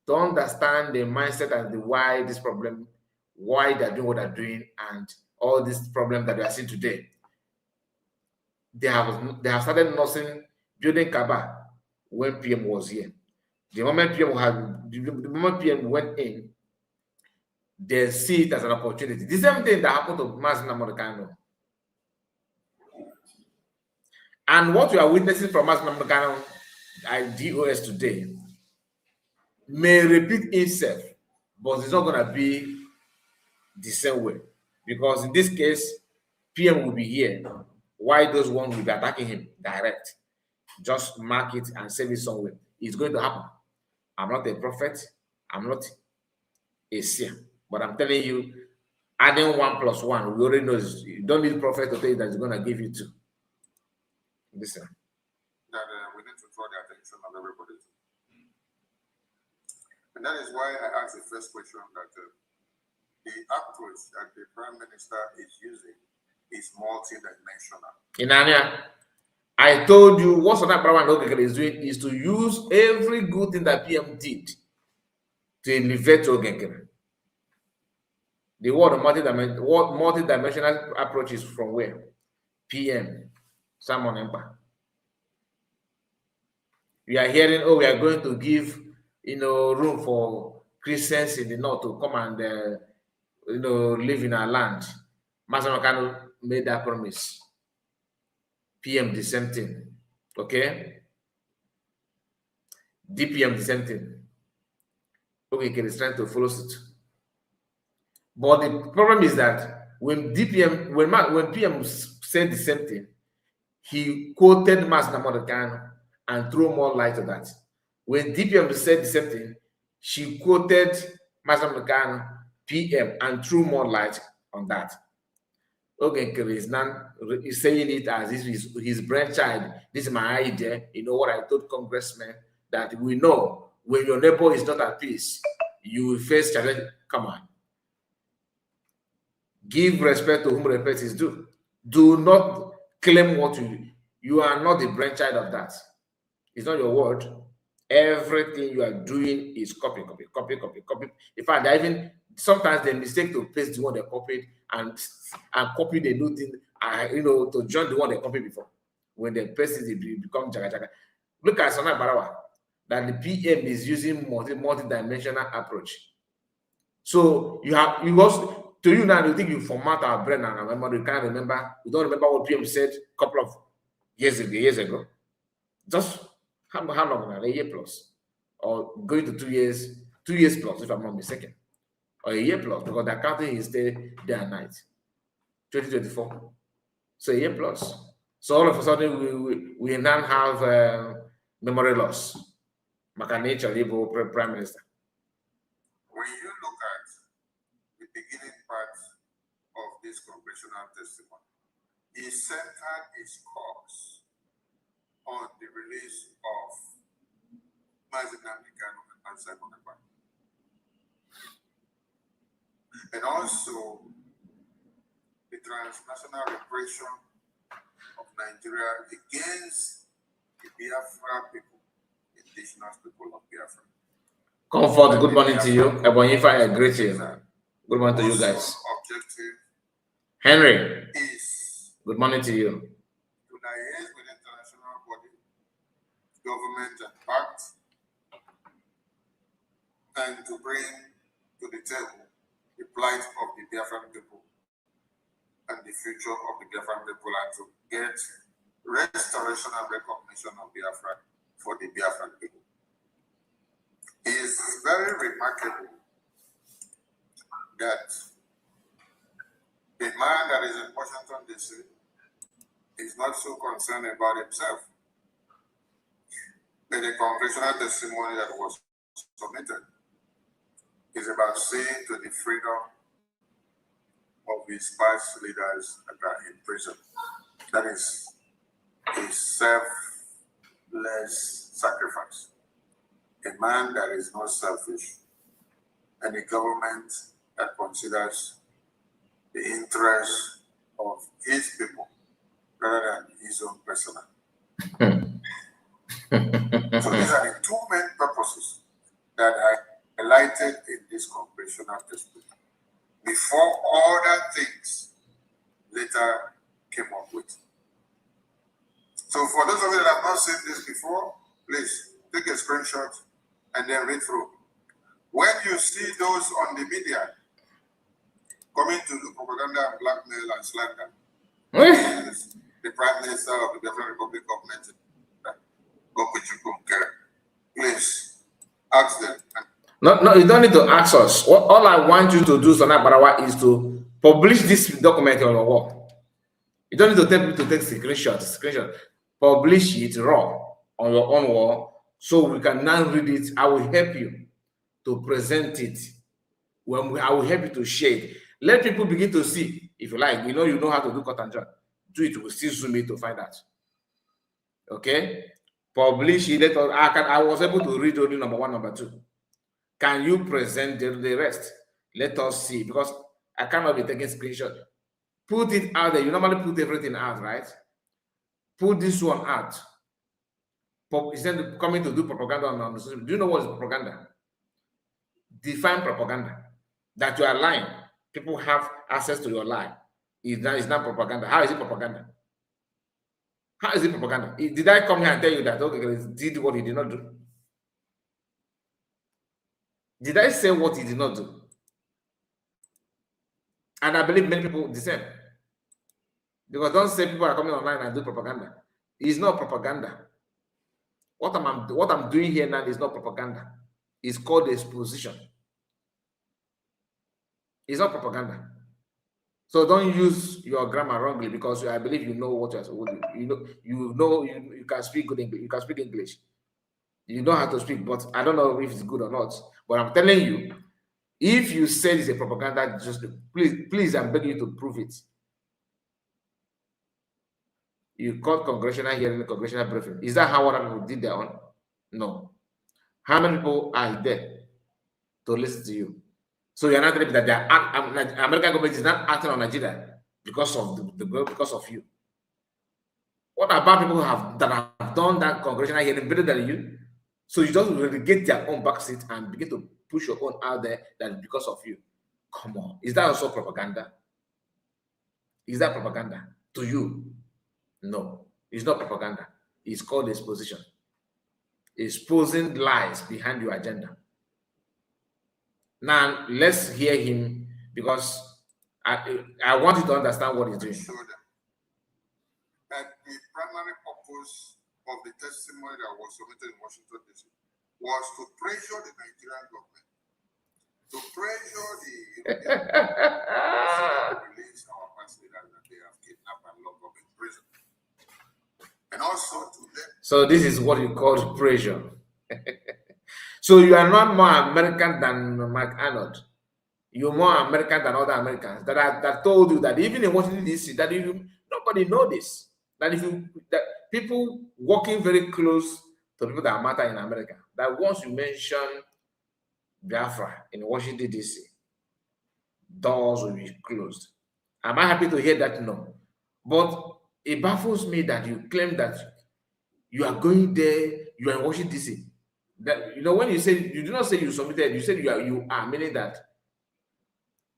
to understand the mindset and the why this problem, why they're doing what they're doing, and all these problems that they are seeing today. They have started nursing, building Kaaba when PM was here. The moment PM went in, they see it as an opportunity. The same thing that happened to Mazi Nnamdi Kanu. And what we are witnessing from Mazi Nnamdi Kanu at DOS today may repeat itself, but it's not going to be the same way. Because in this case, PM will be here. Why those ones will be attacking him direct? Just mark it and save it somewhere. It's going to happen. I'm not a prophet. I'm not a seer. But I'm telling you, adding 1 + 1, we already know you don't need prophet to tell you that it's going to give you 2. Listen. That we need to draw the attention of everybody. And that is why I asked the first question that the approach that the Prime Minister is using is multidimensional. Inania, I told you what Sana Brahman is doing is to use every good thing that PM did to elevate Ogenkere. The word multi-dimensional approach is from where? PM, Simon Empa. We are hearing, oh, we are going to give, room for Christians in the north to come and, live in our land. Mazi Nnamdi Kanu made that promise. PM the same thing. Okay? DPM the same thing. Ogenkere is trying to follow suit. But the problem is that when PM said the same thing, he quoted Mazi Nnamdi Kanu and threw more light on that. When DPM said the same thing, she quoted Mazi Nnamdi Kanu, PM, and threw more light on that. Ogenkere is now saying it as if his brainchild. This is my idea. You know what I told congressmen, that we know when your neighbor is not at peace, you will face challenge. Come on. Give respect to whom respect is due. Do not claim what you are not the brainchild of that. It's not your word. Everything you are doing is copy. In fact, even sometimes they mistake to paste the one they copied and copy the new thing, to join the one they copied before. When they paste it, it becomes jaga. Look at Sana Barawa, that the PM is using multi-dimensional approach. So you also, to you now, you think you format our brain and our memory, you can't remember, you don't remember what PM said a couple of years ago. Just how long now? A year plus, or going to 2 years, 2 years plus, if I'm not mistaken, or a year plus, because the accounting is day and night. 2024, so a year plus. So all of a sudden we now have memory loss. Nature, Prime Minister. When you look at the beginning part of this congressional testimony, he centered his course on the release of Mazi Nnamdi Kanu and Simon Ekpa, and also the transnational repression of Nigeria against the Biafra people, indigenous people of Biafra. Comfort, good morning to you. Ebonyifa, I greet you. Good morning to you guys. Objective Henry, is good morning to you. to liaise with international body, government and pact, and to bring to the table the plight of the Biafran people and the future of the Biafran people, and to get restoration and recognition of Biafra for the Biafran people. It is very remarkable that the man that is in Washington, D.C. is not so concerned about himself. But the congressional testimony that was submitted is about saying to the freedom of his past leaders that are in prison. That is a selfless sacrifice. A man that is not selfish, and a government that considers the interests of his people rather than his own personal. So these are the two main purposes that I highlighted in this congressional testimony. Before other things later came up with. So for those of you that have not seen this before, please take a screenshot and then read through. When you see those on the media coming to do propaganda and blackmail and slander, the Prime Minister of the Biafra Republic of Nigeria, please ask them. No, you don't need to ask us. All I want you to do, Sana Barawa, is to publish this document on your wall. You don't need to tell me to take screenshot. Publish it raw on your own wall so we can now read it. I will help you to present it. I will help you to share it. Let people begin to see. If you like, you know how to do cut and join. Do it. We'll still zoom it to find out. Okay? Publish it. I was able to read only number 1, number 2. Can you present the rest? Let us see, because I cannot be taking screenshot. Put it out there. You normally put everything out, right? Put this one out. Instead of coming to do propaganda on the social. Do you know what is propaganda? Define propaganda. That you are lying. People have access to your lie. It's not propaganda. How is it propaganda? How is it propaganda? Did I come here and tell you that okay, did what he did not do? Did I say what he did not do? And I believe many people the same. Because don't say people are coming online and do propaganda. It's not propaganda. What I'm doing here now is not propaganda. It's called exposition. It's not propaganda. So don't use your grammar wrongly, because I believe you know what you're saying. You can speak good English. You can speak English. You know how to speak, but I don't know if it's good or not. But I'm telling you, if you say it's a propaganda, just please, I'm begging you to prove it. You called congressional hearing, congressional briefing. Is that how other people did their own? No. How many people are there to listen to you? So you're not telling me that the American government is not acting on Nigeria because of because of you. What about people that have done that congressional hearing better than you? So you just relegate their own backseat and begin to push your own out there that because of you. Come on. Is that also propaganda? Is that propaganda to you? No, it's not propaganda. It's called exposition. Exposing lies behind your agenda. Now, let's hear him, because I want you to understand what he's doing. That the primary purpose of the testimony that was submitted in Washington, D.C. was to pressure the Nigerian government, to pressure the release our past leaders that they have kidnapped and locked up in prison. And also to them. So this is what you call pressure. So you are not more American than Mark Arnold. You're more American than other Americans that told you that even in Washington D.C. that nobody know this. That people working very close to people that matter in America, that once you mention Biafra in Washington D.C., doors will be closed. Am I happy to hear that? No. But it baffles me that you claim that you are going there, you are in Washington D.C. That when you say, you do not say you submitted, you said you are, meaning that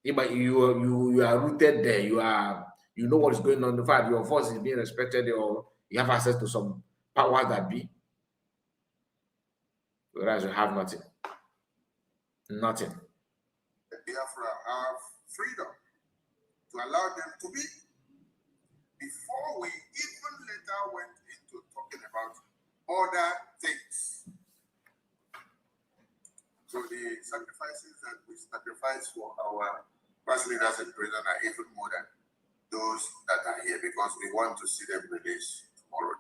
you are rooted there, you know what is going on. In fact, your voice is being respected, or you have access to some power that be. Whereas you have nothing. Nothing. The Biafra have freedom to allow them to be. Before we even later went into talking about other things. So the sacrifices that we sacrifice for our past leaders in prison are even more than those that are here, because we want to see them released tomorrow.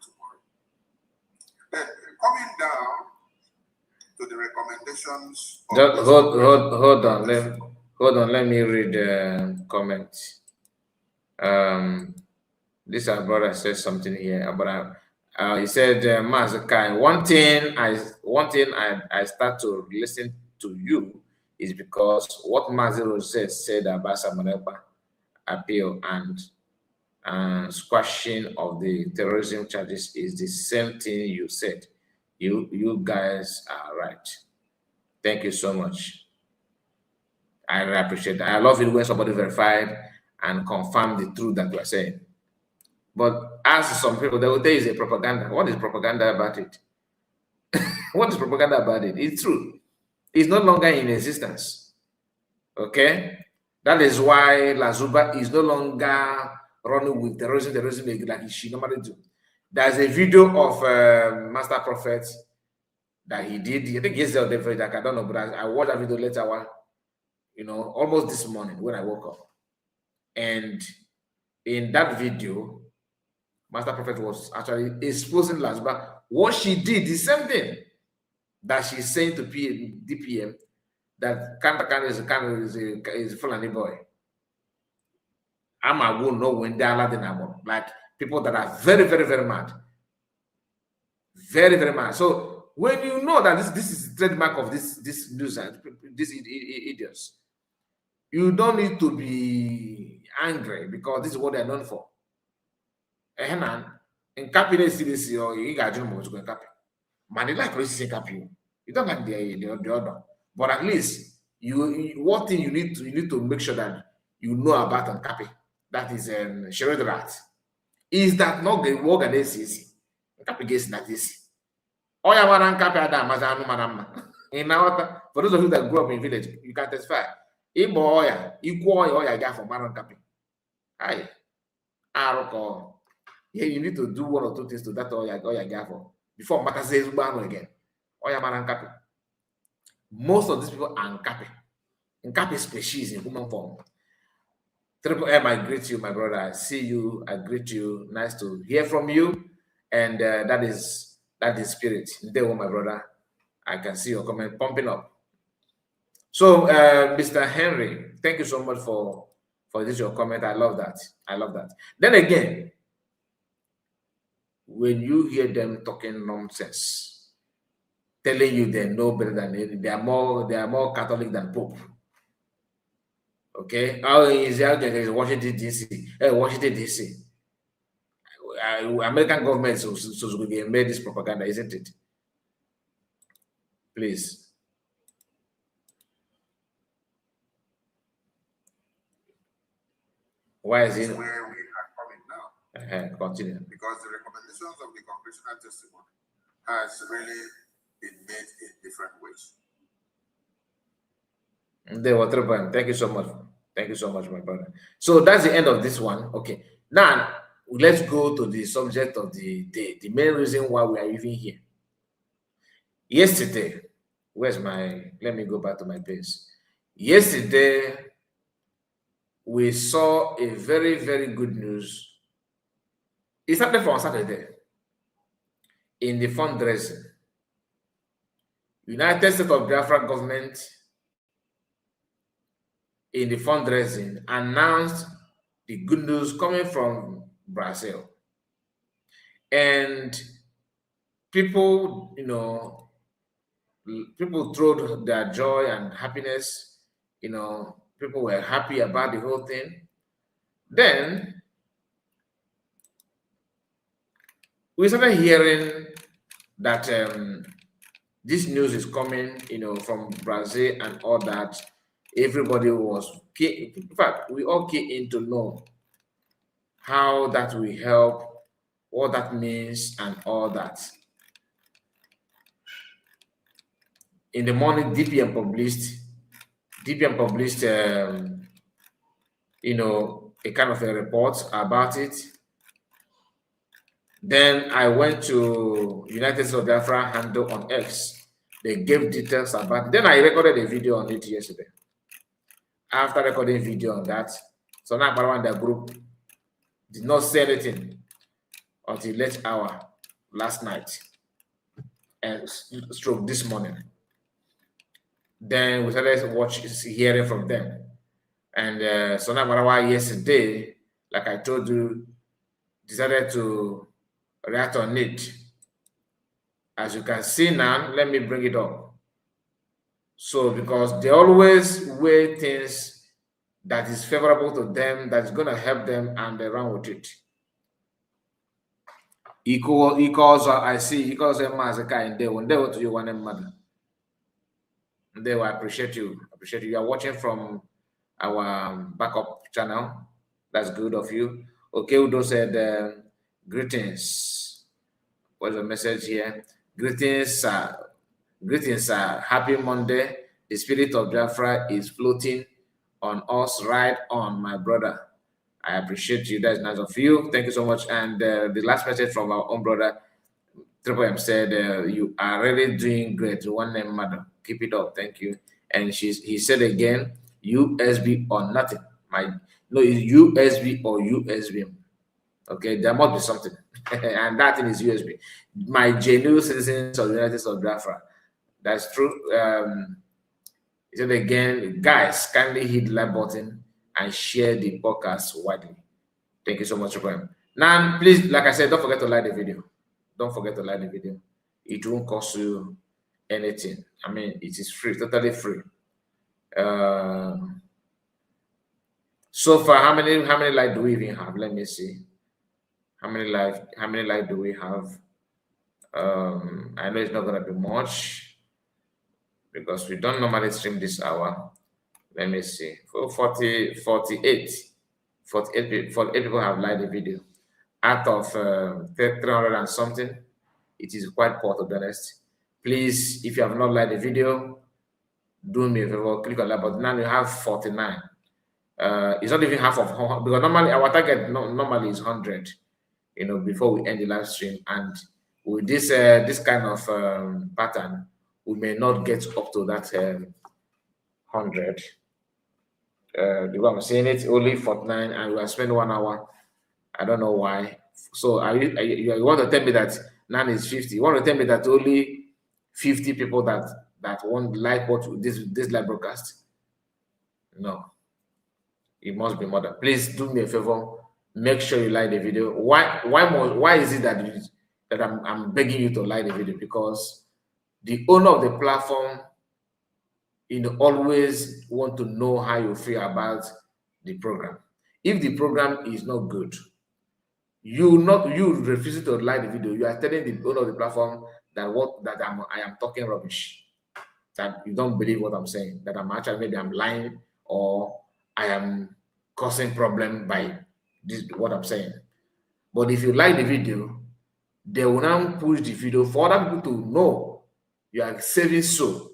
Then coming down to the recommendations. Hold on. Let me read the comments. This our brother says something here about. He said, Mazakai, one thing I start to listen to you is because what Maziro said about Samarepa appeal and squashing of the terrorism charges is the same thing you said. You guys are right. Thank you so much. I really appreciate that. I love it when somebody verified and confirmed the truth that we are saying. But as some people, they will tell you it's a propaganda. What is propaganda about it? What is propaganda about it? It's true. It's no longer in existence. Okay? That is why Lazuba is no longer running with terrorism like she normally do. There's a video of Master Prophet that he did. I think yesterday or the I don't know, but I watched that video later on, almost this morning when I woke up. And in that video, Master Prophet was actually exposing Lazuba. What she did, the same thing that she's saying to DPM, that Kantakan is a Fulani boy. I will know when they are like people that are very, very, very mad. Very, very mad. So when you know that this is the trademark of this news and these idiots, you don't need to be angry because this is what they're known for. In capital CDC or you got to go to capital. Man, like racist capital. You don't like the other. But at least one thing you need to make sure that you know about and copy. That is Sherrod Rat. Is that not the work and ACC? Copy gets that easy. Oh, yeah, man, copy that. In our, for those of you that grew up in village, you can testify. Equal, yeah, for man copy. Hi. Yeah, you need to do one or two things to that or your for before matter says again. Or your man copy. Most of these people are Nkapi species in human form. Triple M, I greet you, my brother. I see you. I greet you. Nice to hear from you. And that is spirit. There, my brother. I can see your comment pumping up. So, Mr. Henry, thank you so much for this your comment. I love that. I love that. Then again, when you hear them talking nonsense, telling you they know better than they are more Catholic than Pope. Okay, how is Washington DC? Washington DC. American government so made this propaganda, isn't it? Please. Why is it? Where we are coming now. Continue. Because the recommendations of the congressional testimony has really been made in different ways. Thank you so much. Thank you so much, my brother. So that's the end of this one. Okay. Now let's go to the subject of the day. The main reason why we are even here. Yesterday, let me go back to my page. Yesterday, we saw a very, very good news. It started from Saturday in the fundraising. United States of Biafra government in the fundraising announced the good news coming from Brazil. And people, people throwed their joy and happiness. People were happy about the whole thing. Then we started hearing that this news is coming, from Brazil and all that. Everybody was, in fact, we all came in to know how that will help, what that means, and all that. In the morning, DPM published, a kind of a report about it. Then I went to United States of Biafra handle on X. They gave details about it. Then I recorded a video on it yesterday. After recording video on that, so now the group did not say anything until late hour last night and stroke this morning. Then we started hearing from them. And so now yesterday, like I told you, decided to react on it. As you can see now, let me bring it up. So because they always weigh things that is favorable to them, that's going to help them, and they run with it. He calls, I see, he calls him as a guy in there. When they go to you, one mother. They will appreciate you. Appreciate you. You are watching from our backup channel. That's good of you. Okay, Udo said, greetings. What's the message here? Greetings, greetings, happy Monday. The spirit of Biafra is floating on us, right on, my brother. I appreciate you. That's nice of you. Thank you so much. And the last message from our own brother, Triple M, said, you are really doing great. One name, madam. Keep it up. Thank you. And he said again, USB or nothing. No, it's USB or USB. Okay, there must be something. And that thing is USB. My genuine citizens of the United States of Biafra. That's true. He said again, guys, kindly hit the like button and share the podcast widely. Thank you so much, Triple M. Now, please, like I said, don't forget to like the video. Don't forget to like the video. It won't cost you anything. I mean, it is free, totally free. So far, how many likes do we even have? Let me see. How many likes do we have? I know it's not gonna be much because we don't normally stream this hour. Let me see. 48 people have liked the video. Out of 300 and something, it is quite poor, to be honest. Please, if you have not liked the video, do me a favor, click on that button. Now you have 49. It's not even half of, because normally our target normally is 100, you know, before we end the live stream. And with this this kind of pattern, we may not get up to that 100. The way I'm saying it, only 49, and we are spending 1 hour. I don't know why. So you want to tell me that none is 50? You want to tell me that only 50 people that won't like what this live broadcast? No, it must be more than. Please do me a favor. Make sure you like the video. Why is it that I'm begging you to like the video? Because the owner of the platform, always want to know how you feel about the program. If the program is not good, you refusing to like the video, you are telling the owner of the platform that I am talking rubbish, that you don't believe what I'm saying, that I'm actually, maybe I'm lying, or I am causing problem by this what I'm saying. But if you like the video, they will now push the video for other people to know you are saving soul.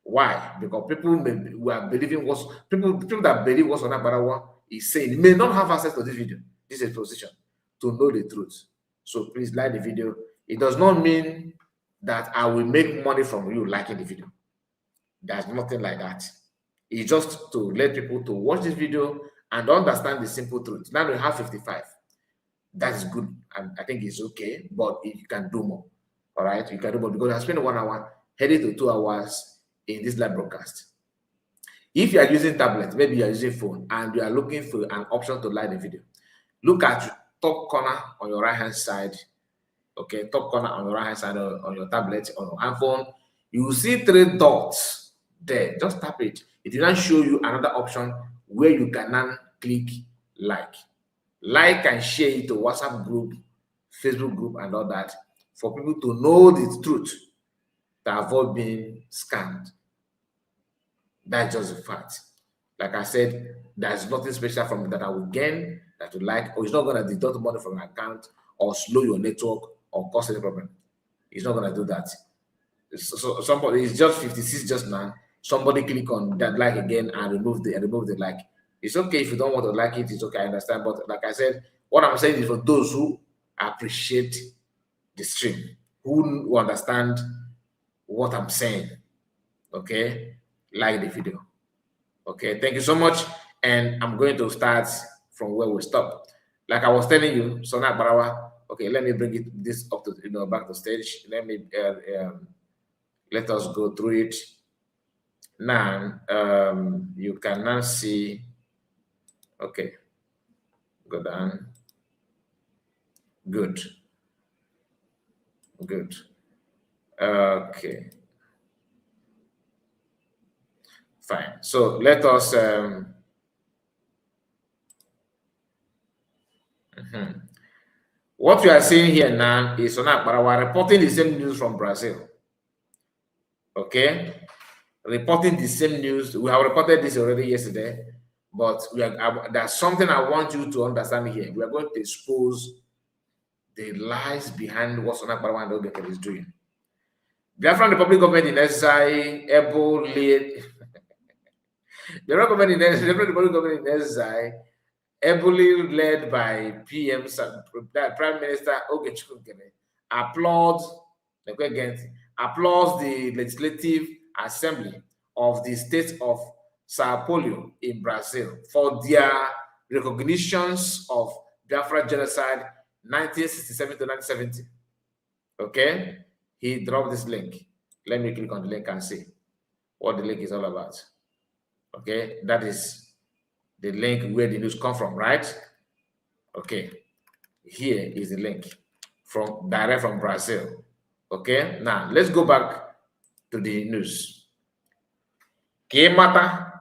Why? Because people who are believing people that believe what's on that Barawa is saying may not have access to this video, this exposition, to know the truth. So please like the video. It does not mean that I will make money from you liking the video. There's nothing like that. It's just to let people to watch this video and understand the simple truth. Now we have 55. That is good, and I think it's okay, but you can do more. All right, you can do more, because I spent 1 hour heading to 2 hours in this live broadcast. If you are using tablet, maybe you are using phone, and you are looking for an option to like the video, look at your top corner on your right hand side. Okay, top corner on your right hand side on your tablet or your iPhone, you will see 3 dots there. Just tap it. It will not show you another option where you can now click like and share it to WhatsApp group, Facebook group, and all that, for people to know the truth, to avoid being scammed. That's just a fact. Like I said, there's nothing special from it that I will gain, that you like, or it's not going to deduct money from an account or slow your network or cause any problem. It's not going to do that. So somebody, it's just 56 just now. Somebody click on that like again and remove the like. It's okay if you don't want to like it. It's okay, I understand. But like I said, what I'm saying is for those who appreciate the stream, who understand what I'm saying. Okay, like the video. Okay, thank you so much. And I'm going to start from where we stopped. Like I was telling you, Sona Barawa. Okay, let me bring this up to back to stage. Let me let us go through it. Now you can now see. Okay, go down. Good. Okay. Fine. So let us What we are seeing here now is Sonakbarawa reporting the same news from Brazil. Okay? Reporting the same news. We have reported this already yesterday, but there's something I want you to understand here. We are going to expose the lies behind what Sonakbarawa and Ogeke is doing. Biafran Republic government in exile, able lead. The Republic government in exile, ably led by Prime Minister Ogechukwu applauds the Legislative Assembly of the state of Sao Paulo in Brazil for their recognitions of Biafra genocide 1967 to 1970. Okay, he dropped this link. Let me click on the link and see what the link is all about. Okay, that is the link where the news come from, right? Okay, here is the link from direct from Brazil. Okay, now let's go back to the news. Okay, matter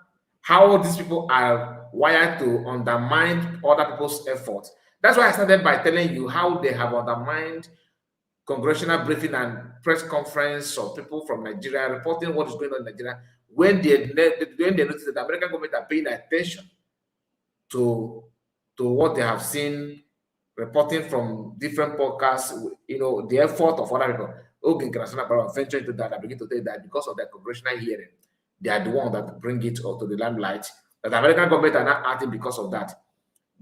how these people are wired to undermine other people's effort. That's why I started by telling you how they have undermined congressional briefing and press conference of people from Nigeria reporting what is going on in Nigeria when they notice that the American government are paying attention to what they have seen reporting from different podcasts, the effort of other people. International venture into that. I begin to tell you that because of their congressional hearing, they are the one that bring it to the limelight. That the American government are not acting because of that.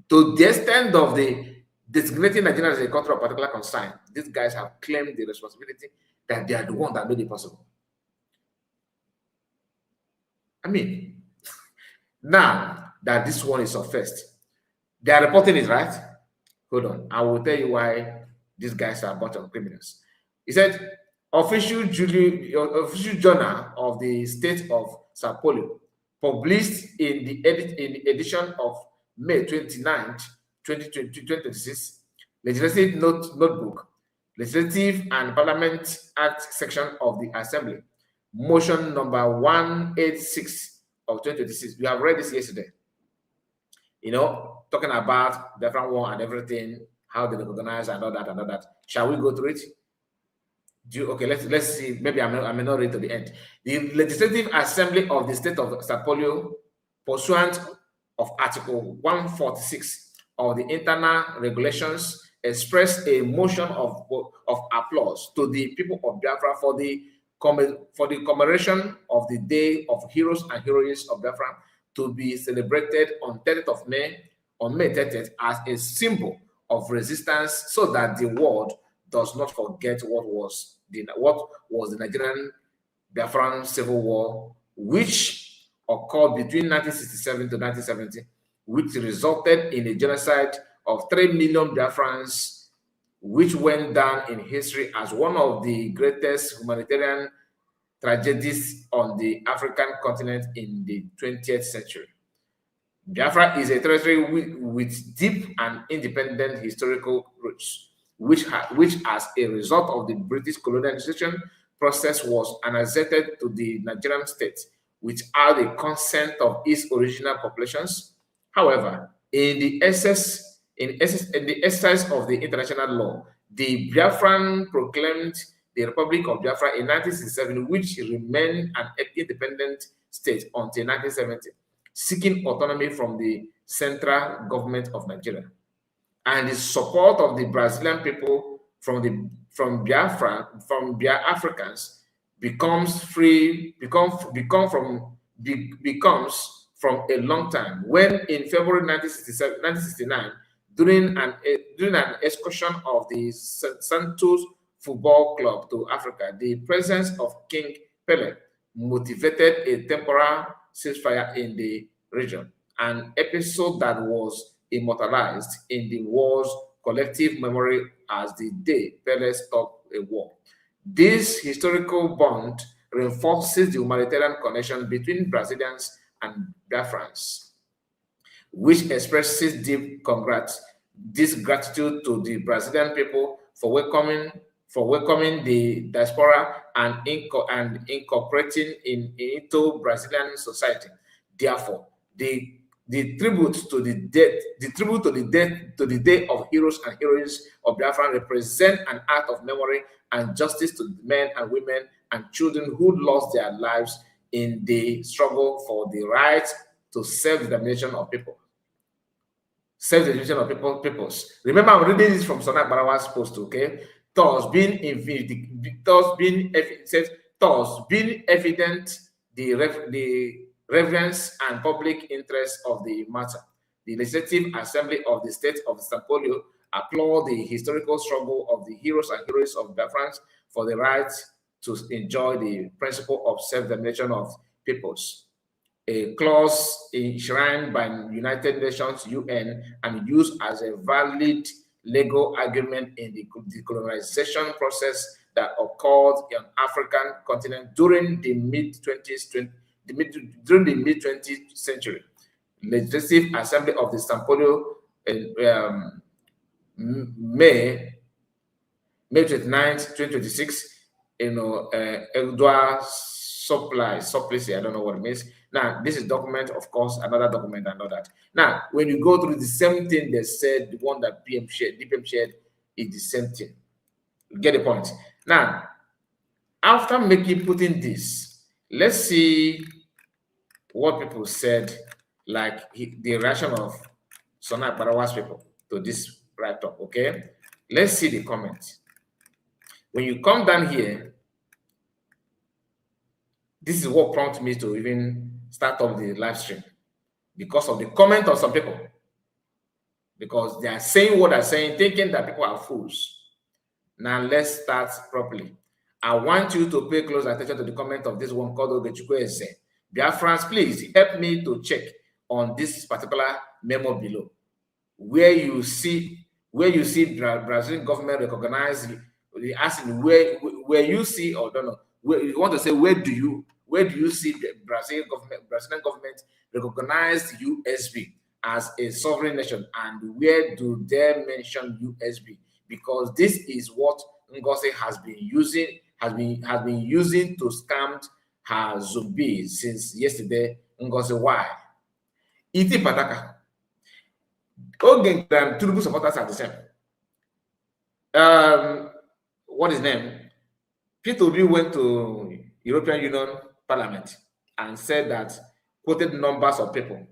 To the extent of the designating Nigeria as a country of particular concern, these guys have claimed the responsibility that they are the one that made it possible. I mean, now that this one is surfaced, they are reporting it, right? Hold on, I will tell you why these guys are a bunch of criminals. He said, official journal of the state of Sao Paulo, published in the edition of May 29th, 2026, Legislative Notebook, Legislative and Parliament Act section of the Assembly, motion number 186 of 2026. We have read this yesterday. Talking about the different war and everything, how they recognize and all that. Shall we go through it? Okay, let's see. Maybe I may not read to the end. The Legislative Assembly of the State of Sao Paulo, pursuant of Article 146 of the Internal Regulations, expressed a motion of applause to the people of Biafra for the commemoration of the Day of Heroes and Heroines of Biafra to be celebrated on 30th of May, on May 30th, as a symbol of resistance, so that the world does not forget what was the Nigerian Biafran Civil War, which occurred between 1967 to 1970, which resulted in a genocide of 3 million Biafrans, which went down in history as one of the greatest humanitarian tragedies on the African continent in the 20th century. Biafra is a territory with deep and independent historical roots, which as a result of the British colonization process was annexed to the Nigerian state without the consent of its original populations. However, in the exercise of the international law, the Biafran proclaimed the Republic of Biafra in 1967, which remained an independent state until 1970, seeking autonomy from the central government of Nigeria. And the support of the Brazilian people from Biafricans becomes from a long time. When in February 1969, during an excursion of the Santos Football Club to Africa, the presence of King Pele motivated a temporary ceasefire in the region, an episode that was immortalized in the war's collective memory as the day Pele stopped a war. This historical bond reinforces the humanitarian connection between Brazilians and Biafrans, which expresses deep gratitude to the Brazilian people for welcoming the diaspora and incorporating into Brazilian society. Therefore, the the tribute to the day of heroes and heroines of Biafra represent an act of memory and justice to the men and women and children who lost their lives in the struggle for the right to self-determination of people. Self-determination of peoples. Remember, I'm reading this from Sonak Barawa's post, okay? Thus being evident the reverence and public interest of the matter. The Legislative Assembly of the State of Sampolio applaud the historical struggle of the heroes and heroines of Biafra for the right to enjoy the principle of self-determination of peoples. A clause enshrined by United Nations UN and used as a valid legal argument in the decolonization process that occurred on African continent during the mid-20th century. Legislative Assembly of the Sampolio May 29th, 2026, Edouard Supplice, I don't know what it means. Now, this is document, of course, another document and all that. Now, when you go through the same thing they said, the one that DPM shared is the same thing. You get the point. Now, after putting this, let's see what people said, like the reaction of Sonak Barawa's people to this write-up, okay? Let's see the comments. When you come down here, this is what prompted me to even start off the live stream, because of the comment of some people. Because they are saying what they're saying, thinking that people are fools. Now let's start properly. I want you to pay close attention to the comment of this one called Ogechukwu. Biafrans, please help me to check on this particular memo below, where you see Brazilian government recognize. They asking where you see, or don't know, where you want to say, where do you see the Brazilian government recognize USB as a sovereign nation, and where do they mention USB? Because this is what Ngozi has been using to scam her zombies since yesterday. Ngozi, why? Iti Pataka. Ogen and Tinubu supporters are the same. What is his name? P2B went to European Union Parliament and said that, quoted numbers of people,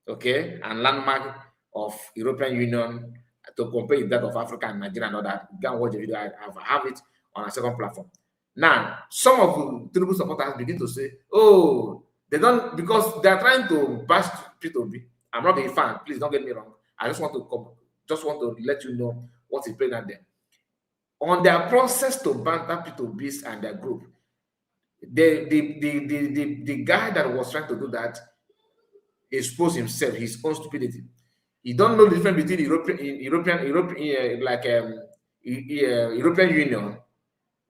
okay, and landmark of European Union to compare with that of Africa and Nigeria and all that. You can watch the video. I have it on a second platform. Now, some of the Tinubu supporters begin to say, oh, they don't, because they are trying to bash P2B. I'm not a fan. Please don't get me wrong. I just want to let you know what is playing at them. On their process to ban that P2Bs and their group, the guy that was trying to do that exposed himself, his own stupidity. He don't know the difference between European Union,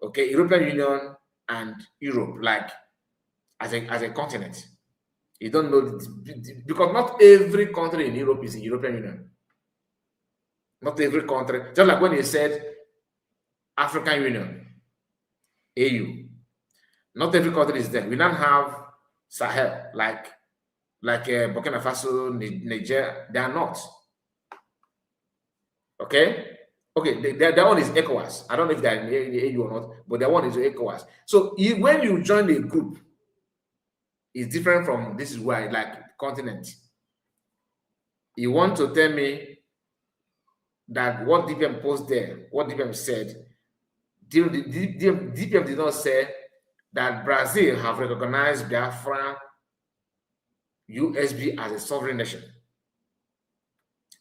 okay, European Union and Europe, like as a continent. You don't know, because not every country in Europe is in European Union. Not every country, just like when he said African Union, AU. Not every country is there. We don't have Sahel, like Burkina Faso, Niger. They are not. Okay? Okay, their one is ECOWAS. I don't know if they're in the AU or not, but their one is ECOWAS. So when you join a group, it's different from, this is why, like continent. You want to tell me that what DPM posted there, what DPM said, DPM did not say that Brazil have recognized Biafra USB as a sovereign nation.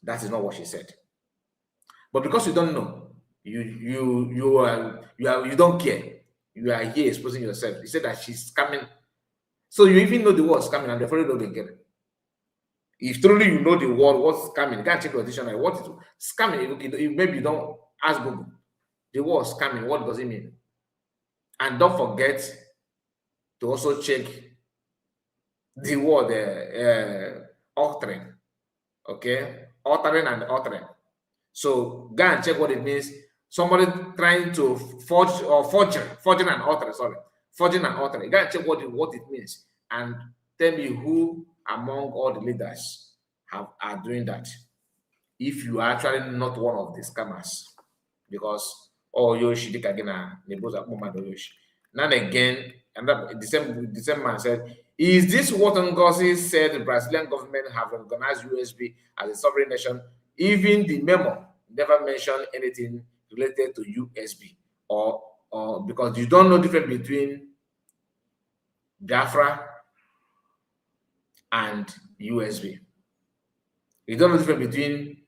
That is not what she said. But because you don't know, you don't care. You are here exposing yourself. You said that she's scamming. So you even know the word scamming, and therefore you don't get it. If truly you know the word what's scamming, you can't check your dictionary. What is scamming? Maybe you don't ask Google. The word scamming, what does it mean? And don't forget to also check the word altering. Okay? Altering and altering. So go and check what it means. Somebody trying to forging and altering, sorry. Forging and altering. Go and check what it means and tell me who among all the leaders are doing that. If you are actually not one of the scammers, because Yoshi Dikagina Neboza Yoshi. Now again, and the same man said, is this what Ngozi said the Brazilian government have recognized USB as a sovereign nation? Even the memo never mentioned anything related to USB, or because you don't know the difference between Biafra and USB. You don't know the difference between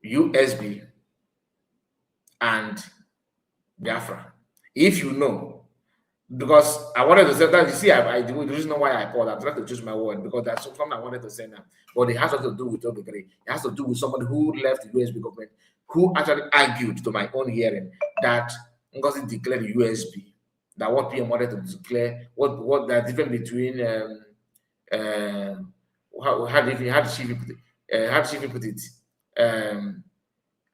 USB and Biafra. If you know, because I wanted to say that, you see, the reason why I called, I'm trying to choose my word because that's something I wanted to say now. But it has to do with Obigari. It has to do with somebody who left the USB government, who actually argued to my own hearing that Ngozi declared USB, that what PM wanted to declare, what the difference between how did she put it?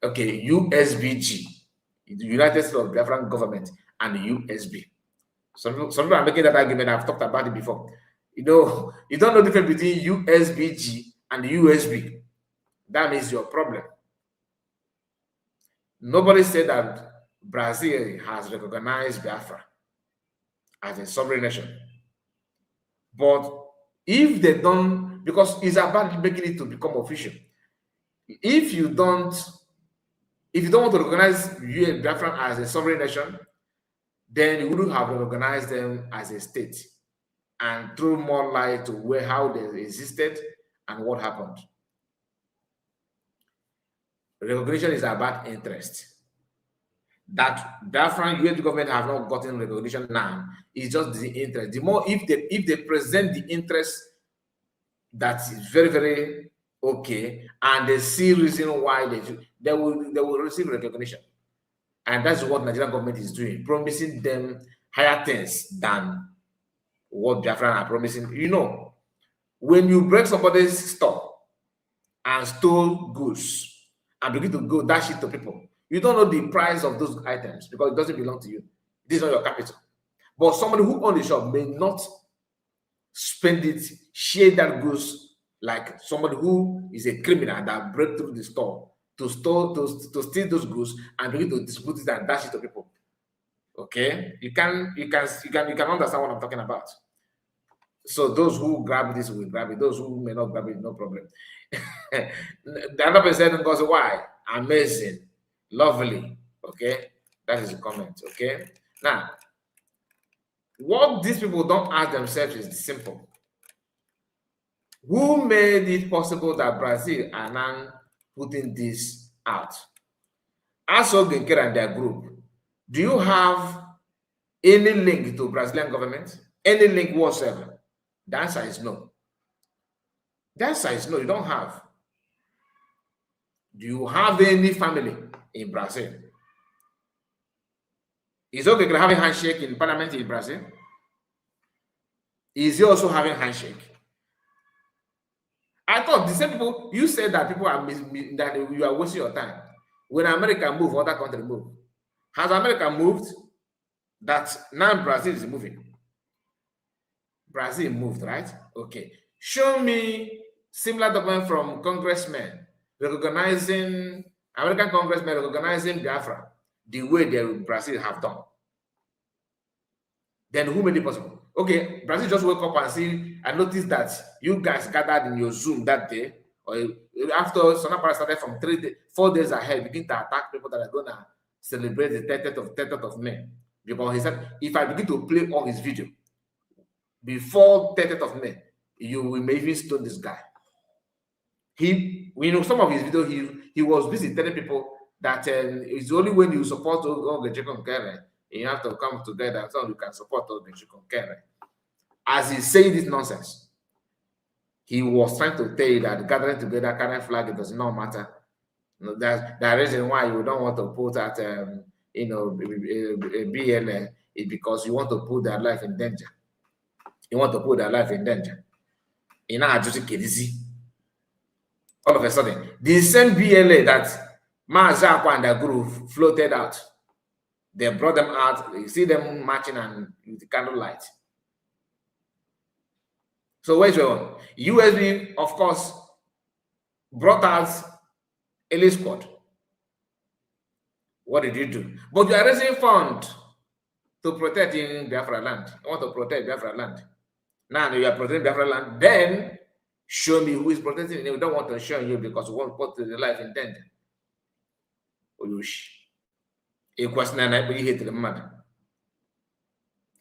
Okay, USBG, the United States of Biafran government, and USB. Some people are making that argument. I've talked about it before. You know, you don't know the difference between USBG and USB. That means your problem. Nobody said that Brazil has recognized Biafra as a sovereign nation. But if they don't, because it's about making it to become official. If you don't want to recognize Biafra as a sovereign nation, then you wouldn't have recognized them as a state and throw more light to how they existed and what happened. Recognition is about interest. That Biafran US government have not gotten recognition now. It's just the interest. The more if they present the interest that is very, very okay, and they see reason why they will receive recognition. And that's what Nigerian government is doing, promising them higher things than what Biafran are promising. You know, when you break somebody's store and stole goods and begin to go dash it to people, you don't know the price of those items because it doesn't belong to you. This is not your capital. But somebody who owns the shop may not spend it, share that goods like somebody who is a criminal that break through the store to steal those goods and begin to distribute it and dash it to people. Okay, you can understand what I'm talking about. So those who grab this will grab it. Those who may not grab it, no problem. The other person goes, why? Amazing, lovely. Okay, that is the comment. Okay, now what these people don't ask themselves is simple. Who made it possible that Brazil are now putting this out? Aso Genkera and their group, do you have any link to Brazilian government? Any link whatsoever? The answer is no. The answer is no, you don't have. Do you have any family in Brazil? Is Genkera having handshake in parliament in Brazil? Is he also having handshake? I thought the same people, you said that people are that you are wasting your time. When America move, other countries move. Has America moved? That now Brazil is moving. Brazil moved, right? Okay. Show me similar document from congressmen recognizing, American congressmen recognizing Biafra the way the Brazil have done. Then who made it possible? Okay, Brazil just woke up and see, I noticed that you guys gathered in your Zoom that day, or after Sonapara started from 4 days ahead, begin to attack people that are going to celebrate the 30th of May. Because he said, if I begin to play all his video before 30th of May, you will maybe stone this guy. Some of his video, he was busy telling people that it's only when you support Ogechekon Kere, you have to come together so you can support Ogechekon Kere. As he's saying this nonsense, he was trying to tell you that gathering together, carrying flag, it does not matter. That's the reason why you don't want to put that, BLN is because you want to put their life in danger. You want to put their life in danger. All of a sudden, the same BLA that Mazakwa and the group floated out, they brought them out. You see them marching and with the candlelight. So where's your own? USB, of course, brought out a squad. What did you do? But you are raising fund to protect in Biafra land. I want to protect Biafra land. Now you are protecting Biafra land. Then show me who is protecting it. We don't want to show you because we want to put the life in danger. A question and you hate the mother.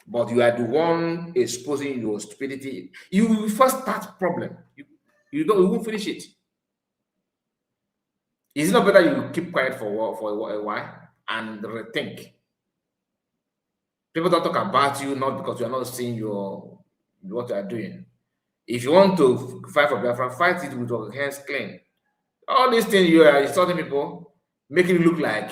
But you are the one exposing your stupidity. You will first start problem. You won't finish it. Is it not better you keep quiet for a while and rethink? People don't talk about you not because you are not seeing what you are doing. If you want to fight for Biafra, fight it with your hands clean. All these things you are insulting people, making it look like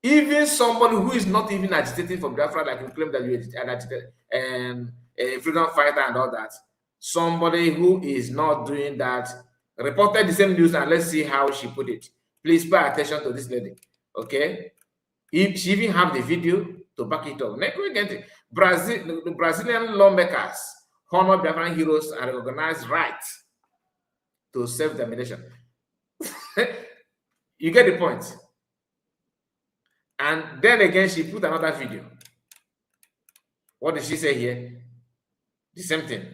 even somebody who is not even agitating for Biafra, like you claim that you are an agitated and a freedom fighter and all that. Somebody who is not doing that reported the same news, and let's see how she put it. Please pay attention to this lady, okay? If she even have the video to back it up. Next we get it. The Brazilian lawmakers honor Biafran heroes and recognize rights to self-determination. You get the point. And then again, she put another video. What did she say here? The same thing.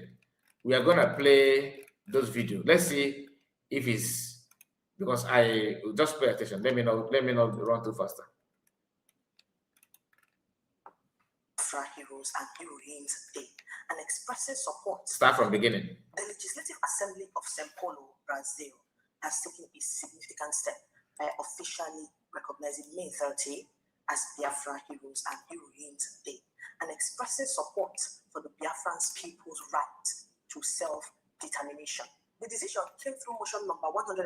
We are gonna play those videos. Let's see if it's because I just pay attention. Let me not run too faster. Heroes and Heroines Day and expressing support. Start from beginning. The Legislative Assembly of São Paulo, Brazil, has taken a significant step by officially recognizing May 30 as Biafra Heroes and Heroines Day and expressing support for the Biafran people's right to self-determination. The decision came through motion number 186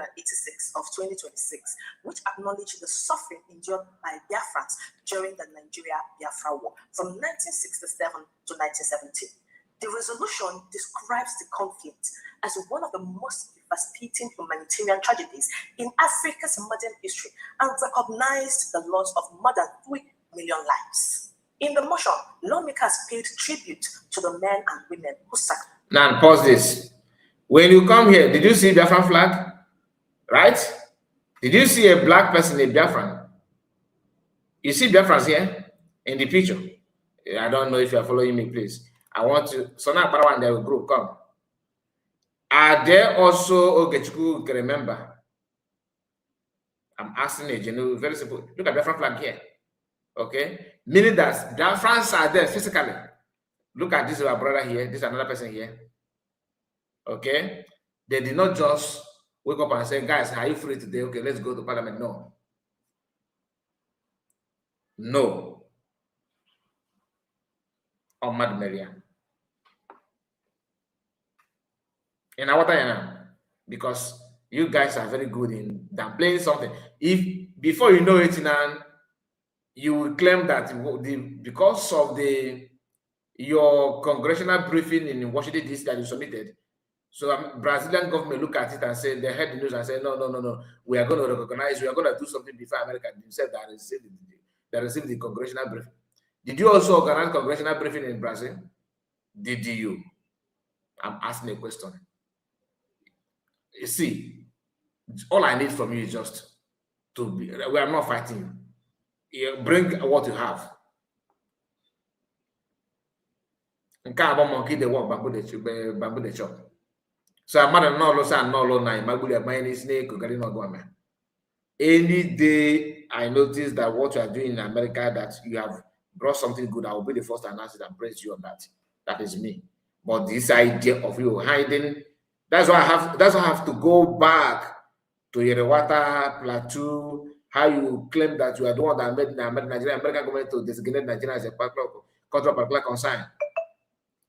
of 2026, which acknowledged the suffering endured by Biafrans during the Nigeria-Biafra War from 1967 to 1970. The resolution describes the conflict as one of the most devastating humanitarian tragedies in Africa's modern history and recognized the loss of more than 3 million lives. In the motion, lawmakers paid tribute to the men and women who sacrificed. Now pause this. When you come here, did you see Biafran flag? Right? Did you see a black person in Biafran? You see Biafrans here in the picture. I don't know if you are following me, please. I want to. So now, Parawan, there will group come. Are there also Ogechukwu can remember? I'm asking a general, very simple. Look at Biafran flag here. Okay? Meaning that Biafrans are there physically. Look at this our brother here. This is another person here. Okay, they did not just wake up and say, guys, are you free today? Okay, let's go to parliament. No. Ahmad Maria. And what I am, because you guys are very good in downplaying something. If before you know it, now you will claim that because of your congressional briefing in Washington DC that you submitted. So Brazilian government look at it and say, they heard the news and say, no, we are going to recognize, we are going to do something before America themselves that received the congressional briefing. Did you also organize congressional briefing in Brazil? Did you? I'm asking a question. You see, all I need from you is just to be, we are not fighting you. Bring what you have. And can't about monkey they walk bamboo the chop. So I'm not no snake. Any day I notice that what you are doing in America, that you have brought something good, I will be the first to announce it and praise you on that. That is me. But this idea of you hiding, that's why I have to go back to Yerewata Plateau. How you claim that you are the one that made the American government to designate Nigeria as a particular concern.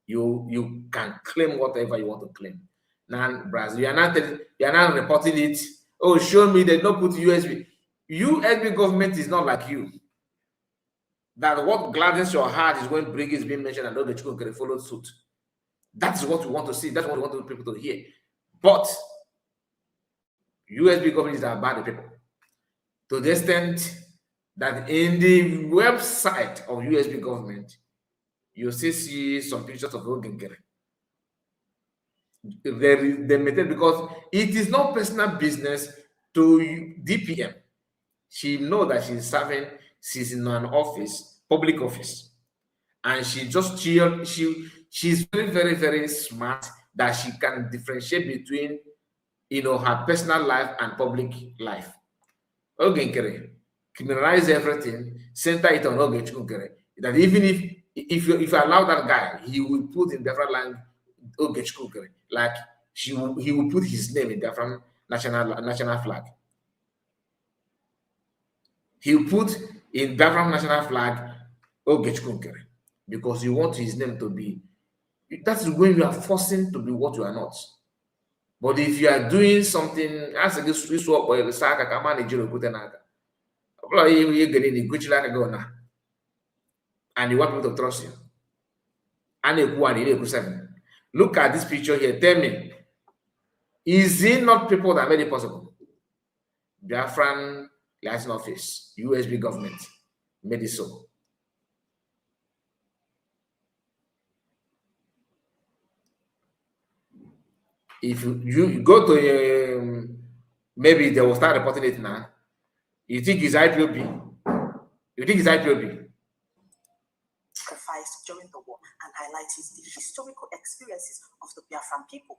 You can claim whatever you want to claim. Now, Brazil, you are not reporting it. Oh, show me they don't put USB. USB government is not like you. That what gladdens your heart is when Brig is being mentioned and know that you can follow suit. That's what we want to see. That's what we want people to hear. But USB government is about the people. To the extent that in the website of USB government, you still see some pictures of Ogengere. they maintain, because it is not personal business to DPM. She know that she's in an office, public office, and she's very, very, very smart, that she can differentiate between, her personal life and public life. Okay, criminalize everything, center it on Ogechukwu. That even if you allow that guy, he will put in different land Ogechukwu. Like he will put his name in different national flag. He will put in different national flag Ogechukwu, because you want his name to be. That's when you are forcing to be what you are not. But if you are doing something as a Swiss work or the Saka Kamani Jiro Kutenaka, and you want people to trust you. And look at this picture here. Tell me, is it not people that made it possible? Biafran license office, USB government made it so. If you go to maybe they will start reporting it now. You think it's IPOB? You think it's IPOB? Sacrificed during the war and highlights the historical experiences of the Biafran people.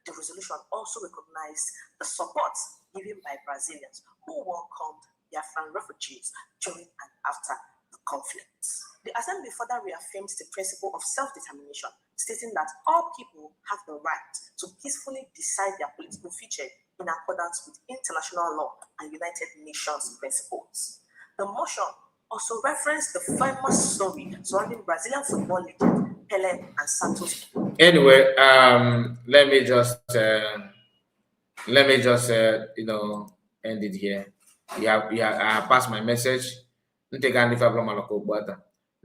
The resolution also recognized the support given by Brazilians who welcomed Biafran refugees during and after the conflict. The assembly further reaffirms the principle of self-determination, stating that all people have the right to peacefully decide their political future in accordance with international law and United Nations principles. The motion also referenced the famous story surrounding Brazilian football legend Pelé and Santos. Anyway, let me just end it here. I have passed my message.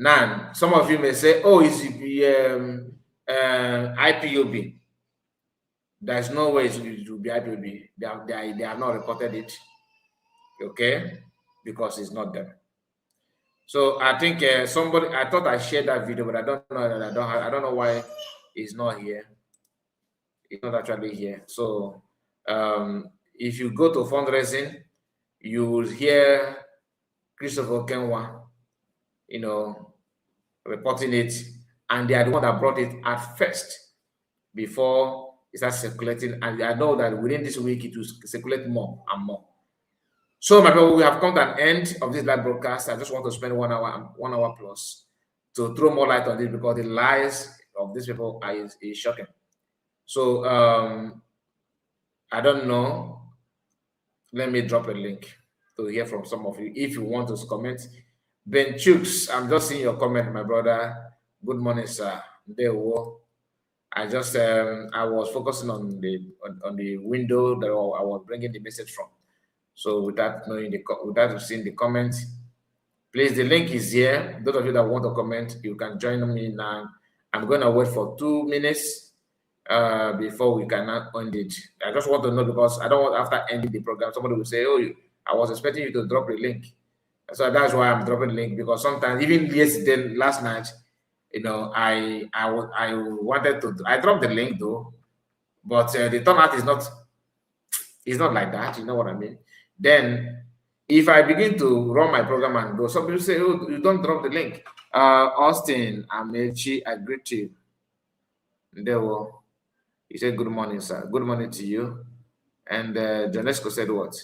Now, some of you may say, "Oh, it's IPOB." There's no way it will be IPOB. They have not reported it, okay, because it's not them. So I think somebody. I thought I shared that video, but I don't know that I don't know why it's not here. It's not actually here. So if you go to fundraising, you will hear Christopher Kenwa, reporting it, and they are the one that brought it at first before it starts circulating. And I know that within this week it will circulate more and more. So, my people, we have come to an end of this live broadcast. I just want to spend 1 hour plus to throw more light on this, because the lies of these people is shocking. So, I don't know. Let me drop a link to hear from some of you if you want to comment. Ben Chooks, I'm just seeing your comment, my brother. Good morning, sir. I just I was focusing on the window that I was bringing the message from. So without seeing the comments, please, the link is here. Those of you that want to comment, you can join me now. I'm going to wait for 2 minutes before we can end it. I just want to know, because I don't want, after ending the program, somebody will say, "Oh, I was expecting you to drop the link." So that's why I'm dropping the link, because sometimes, even yesterday, last night, I wanted to. I dropped the link though, but the turnout is not. It's not like that. You know what I mean? Then, if I begin to run my program and go, some people say, "Oh, you don't drop the link." Austin Amechi, I greet you. There were. He said, "Good morning, sir. Good morning to you." And Jonesco said what?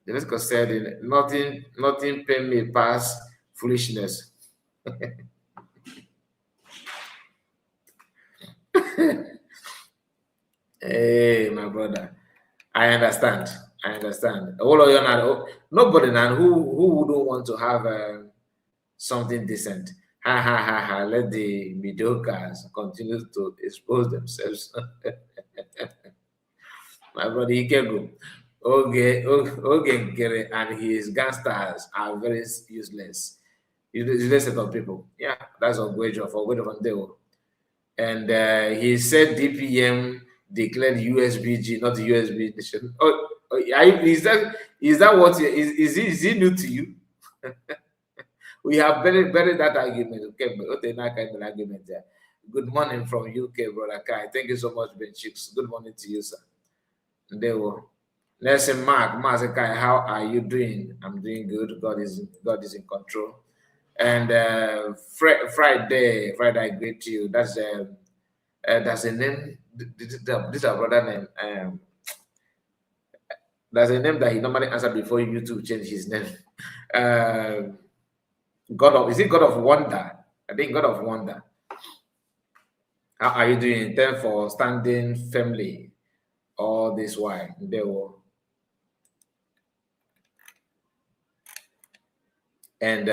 Jonesco said, "Nothing pay me past foolishness." Hey, my brother, I understand. Nobody now who wouldn't want to have something decent. Ha ha ha ha. Let the mediocres continue to expose themselves. My brother Ikegu, Ogengere and his gangsters are very useless. Useless set of people. Yeah, that's Ogwejo for Ogwejo from Deo. And he said DPM declared USBG, not the USB nation. Is that what is it new to you? We have buried that argument. Okay, but not kind of argument there. Good morning from UK, brother Kai. Thank you so much, Ben Chicks. Good morning to you, sir. There we go. Nelson Mark, Mazakai, how are you doing? I'm doing good. God is in control. And Friday, I greet you. That's a name. This is a brother name. There's a name that he normally answered before YouTube changed his name. Is it God of Wonder? I think God of Wonder. How are you doing? Thanks for standing firmly all this while. There were. And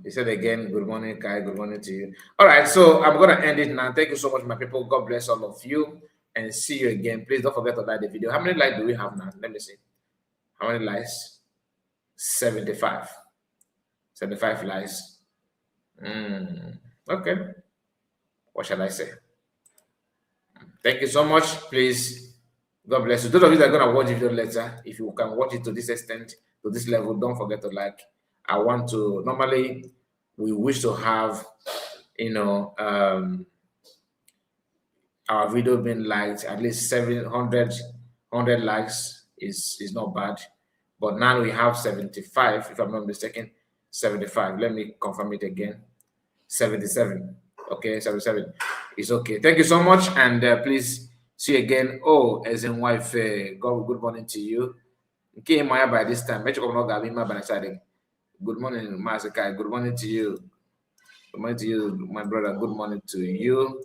he said again, good morning, Kai. Good morning to you. All right, so I'm going to end it now. Thank you so much, my people. God bless all of you and see you again. Please don't forget to like the video. How many likes do we have now? Let me see. How many likes? 75. 75 likes. Okay. What shall I say? Thank you so much. Please, God bless you. Those of you that are going to watch the video later, if you can watch it to this extent, to this level, don't forget to like. I want to, normally, we wish to have, our video being liked, at least 700 likes is not bad. But now we have 75, if I'm not mistaken, 75. Let me confirm it again. 77. Okay, 77 is okay. Thank you so much, and please see you again. Oh, as in wife, God, good morning to you. Okay, Maya by this time. Good morning, Masakai. Good morning to you. Good morning to you, my brother. Good morning to you.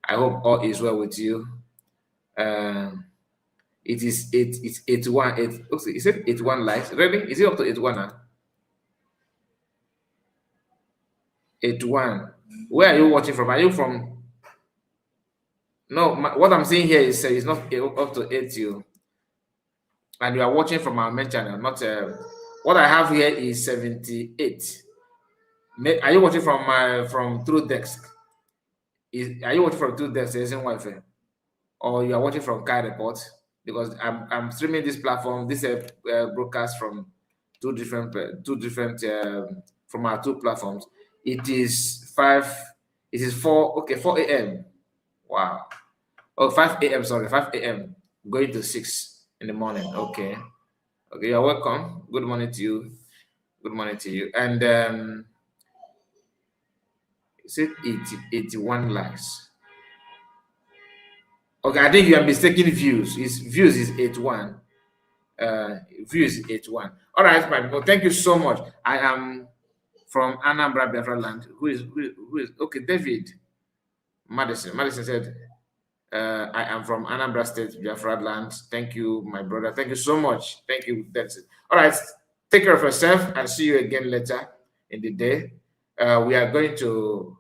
I hope all is well with you. It's 81. Is it 81 likes? Really? Is it up to 81 now? 81. Where are you watching from? Are you from? No, what I'm seeing here is it's not up to 80. And you are watching from our main channel, not what I have here is 78. Are you watching from True Desk? Are you watching from True Desk? Isn't Wi-Fi? Or you are watching from Kai Report? Because I'm streaming this platform, this broadcast from two different from our two platforms. It is 4 a.m. Wow. Oh, 5 a.m. Sorry, 5 a.m. going to 6 in the morning. Okay, you're welcome. Good morning to you. Good morning to you. And is it 81 likes? Okay, I think you are mistaking views. Views is 81. Views is 81. All right, my people. Thank you so much. I am from Anambra, Biafra land. Who is okay? David Madison. Madison said, I am from Anambra State, Biafra land. Thank you, my brother. Thank you so much. Thank you. That's it. All right. Take care of yourself and see you again later in the day. We are going to,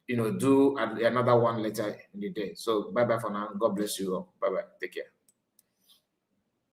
do another one later in the day. So bye-bye for now. God bless you all. Bye-bye. Take care.